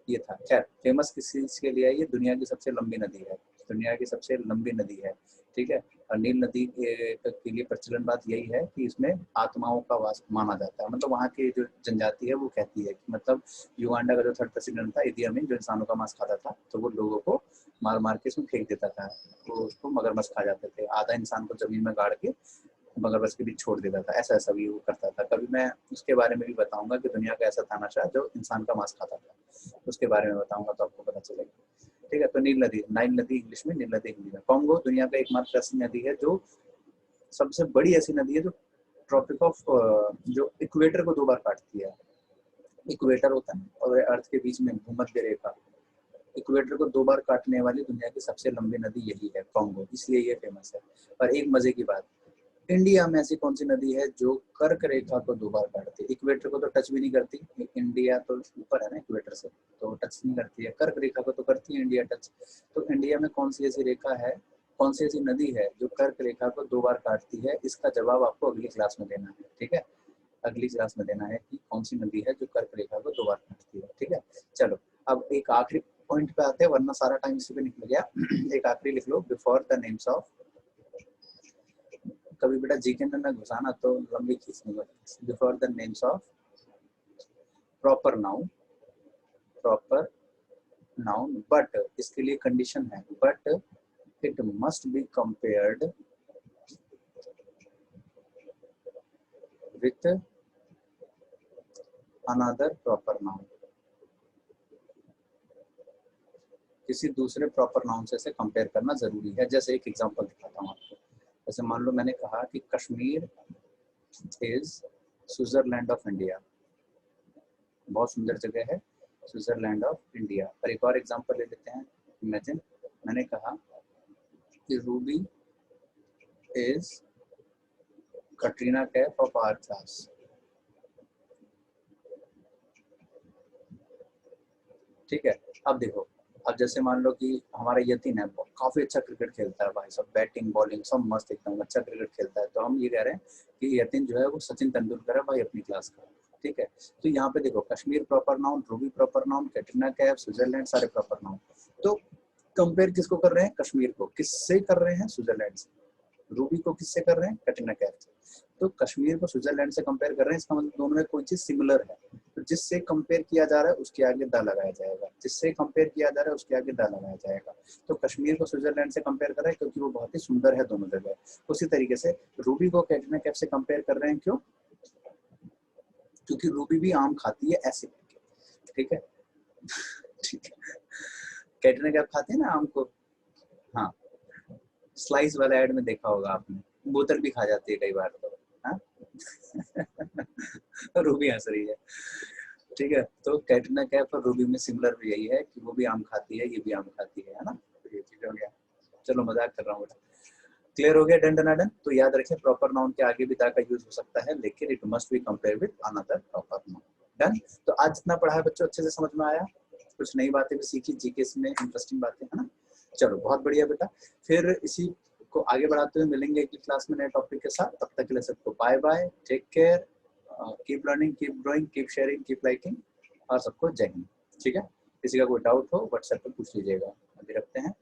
[SPEAKER 1] ये था। खैर, फेमस किस चीज के लिए है? ये दुनिया की सबसे लंबी नदी है, दुनिया की सबसे लंबी नदी है, ठीक है। और नील नदी के लिए प्रचलन बात यही है कि इसमें आत्माओं का वास माना जाता है। मतलब वहाँ की जो जनजाति है वो कहती है कि मतलब युगांडा का जो थर्ड प्रेसिडेंट था इदी अमीन, जो इंसानों का मांस खाता था, तो वो लोगों को मार मार के इसमें फेंक देता था, तो उसको मगरमच्छ खा जाते थे। आधा इंसान को जमीन में गाड़ के मगरमच्छ के बीच छोड़ देता था, ऐसा भी वो करता था। कभी मैं उसके बारे में भी बताऊंगा कि दुनिया का ऐसा तानाशाह जो इंसान का मांस खाता था, उसके बारे में बताऊंगा तो आपको पता चलेगा, ठीक है। तो नील नदी, नाइल नदी इंग्लिश में, नील नदी हिंदी में। कॉन्गो दुनिया का एकमात्र ऐसी नदी है जो सबसे बड़ी ऐसी नदी है जो ट्रॉपिक ऑफ जो इक्वेटर को 2 बार काटती है। इक्वेटर होता है और अर्थ के बीच में भूमध्य रेखा, इक्वेटर को 2 बार काटने वाली दुनिया की सबसे लंबी नदी यही है, कॉन्गो, इसलिए ये फेमस है। और एक मजे की बात, इंडिया में ऐसी कौन सी नदी है जो कर्क रेखा को 2 बार काटती है? इक्वेटर को तो टच भी नहीं करती, इंडिया तो ऊपर है ना इक्वेटर से, तो टच नहीं करती है। कर्क रेखा को तो करती है इंडिया टच। तो इंडिया में कौन सी ऐसी रेखा है, कौन सी ऐसी नदी है जो कर्क रेखा को 2 बार काटती है? इसका जवाब आपको अगली क्लास में देना है, ठीक है। अगली क्लास में देना है कि कौन सी नदी है जो कर्क रेखा को 2 बार खींचती है। ठीक है, चलो अब एक आखिरी पॉइंट पे आते हैं, वरना सारा टाइम इसी पे निकल गया। एक आखिरी लिख लो, बिफोर द नेम्स ऑफ, कभी बेटा जी के अंदर ना घुसाना तो लंबी खींचनी पड़ती है। Before the names of proper noun, proper noun, but इसके लिए कंडीशन है, but it must be compared with another proper noun, किसी दूसरे प्रॉपर नाउन से कंपेयर करना जरूरी है। जैसे एक एग्जांपल दिखाता हूँ आपको, जैसे मान लो मैंने कहा कि Kashmir is Switzerland of India, बहुत सुंदर जगह है स्विट्जरलैंड ऑफ इंडिया। और एक और एग्जांपल ले लेते हैं, इमेजिन मैंने कहा कि Ruby is Katrina Kaif of our class. ठीक है, अब देखो, अब जैसे मान लो कि हमारा यतीन है, काफी अच्छा क्रिकेट खेलता है भाई, सब बैटिंग बॉलिंग सब मस्त, एकदम अच्छा क्रिकेट खेलता है, तो हम ये कह रहे हैं कि यतीन जो है वो सचिन तेंदुलकर है भाई अपनी क्लास का। ठीक है, तो यहाँ पे देखो Kashmir proper noun, Ruby proper noun, Katrina Kaif, Switzerland सारे प्रॉपर नाउन। तो कंपेयर किसको कर रहे हैं? कश्मीर को किससे कर रहे हैं? स्विट्जरलैंड से। रूबी को किससे कर रहे हैं? कैटरीना कैफ से। तो कश्मीर को स्विट्जरलैंड से कंपेयर कर रहे हैं, इसका मतलब दोनों में कोई चीज सिमिलर है। तो जिससे कंपेयर किया जा रहा है उसके आगे द लगाया जाएगा, जिससे कंपेयर किया जा रहा है उसके आगे द लगाया जाएगा। तो कश्मीर को स्विट्जरलैंड से कंपेयर कर रहे हैं क्योंकि वो बहुत ही सुंदर है दोनों जगह। उसी तरीके से रूबी को कैटरीना कैफ से कंपेयर कर रहे हैं, क्यों? क्योंकि रूबी भी आम खाती है ऐसे करके। ठीक है ठीक है, कैटरीना कैफ खाती है ना आम को, हाँ, स्लाइस वाला ऐड में देखा होगा आपने, बोतल भी खा जाती है कई बार तो, हाँ रूबी हंस रही है। ठीक है, तो कैटरीना कैफ और रूबी में सिमिलर भी यही है कि वो भी आम खाती है, ये भी आम खाती है ना। तो ये चीज हो गया, चलो मजाक कर रहा हूँ। क्लियर हो गया डन डन डन। तो याद रखें प्रॉपर नाउन के आगे भी दा का यूज हो सकता है, लेकिन it must be compare with another proper noun. Done. तो आज जितना पढ़ा है बच्चों अच्छे से समझ में आया, कुछ नई बातें भी सीखी, जीके में इंटरेस्टिंग बातें, है ना। चलो बहुत बढ़िया बेटा, फिर इसी को आगे बढ़ाते हुए मिलेंगे अगली क्लास में नए टॉपिक के साथ। तब तक के लिए सबको bye bye, take care, keep learning, keep growing, keep sharing, keep liking, और सबको जय हिंद। ठीक है, किसी का कोई डाउट हो व्हाट्सएप पे पूछ लीजिएगा। अभी रखते हैं।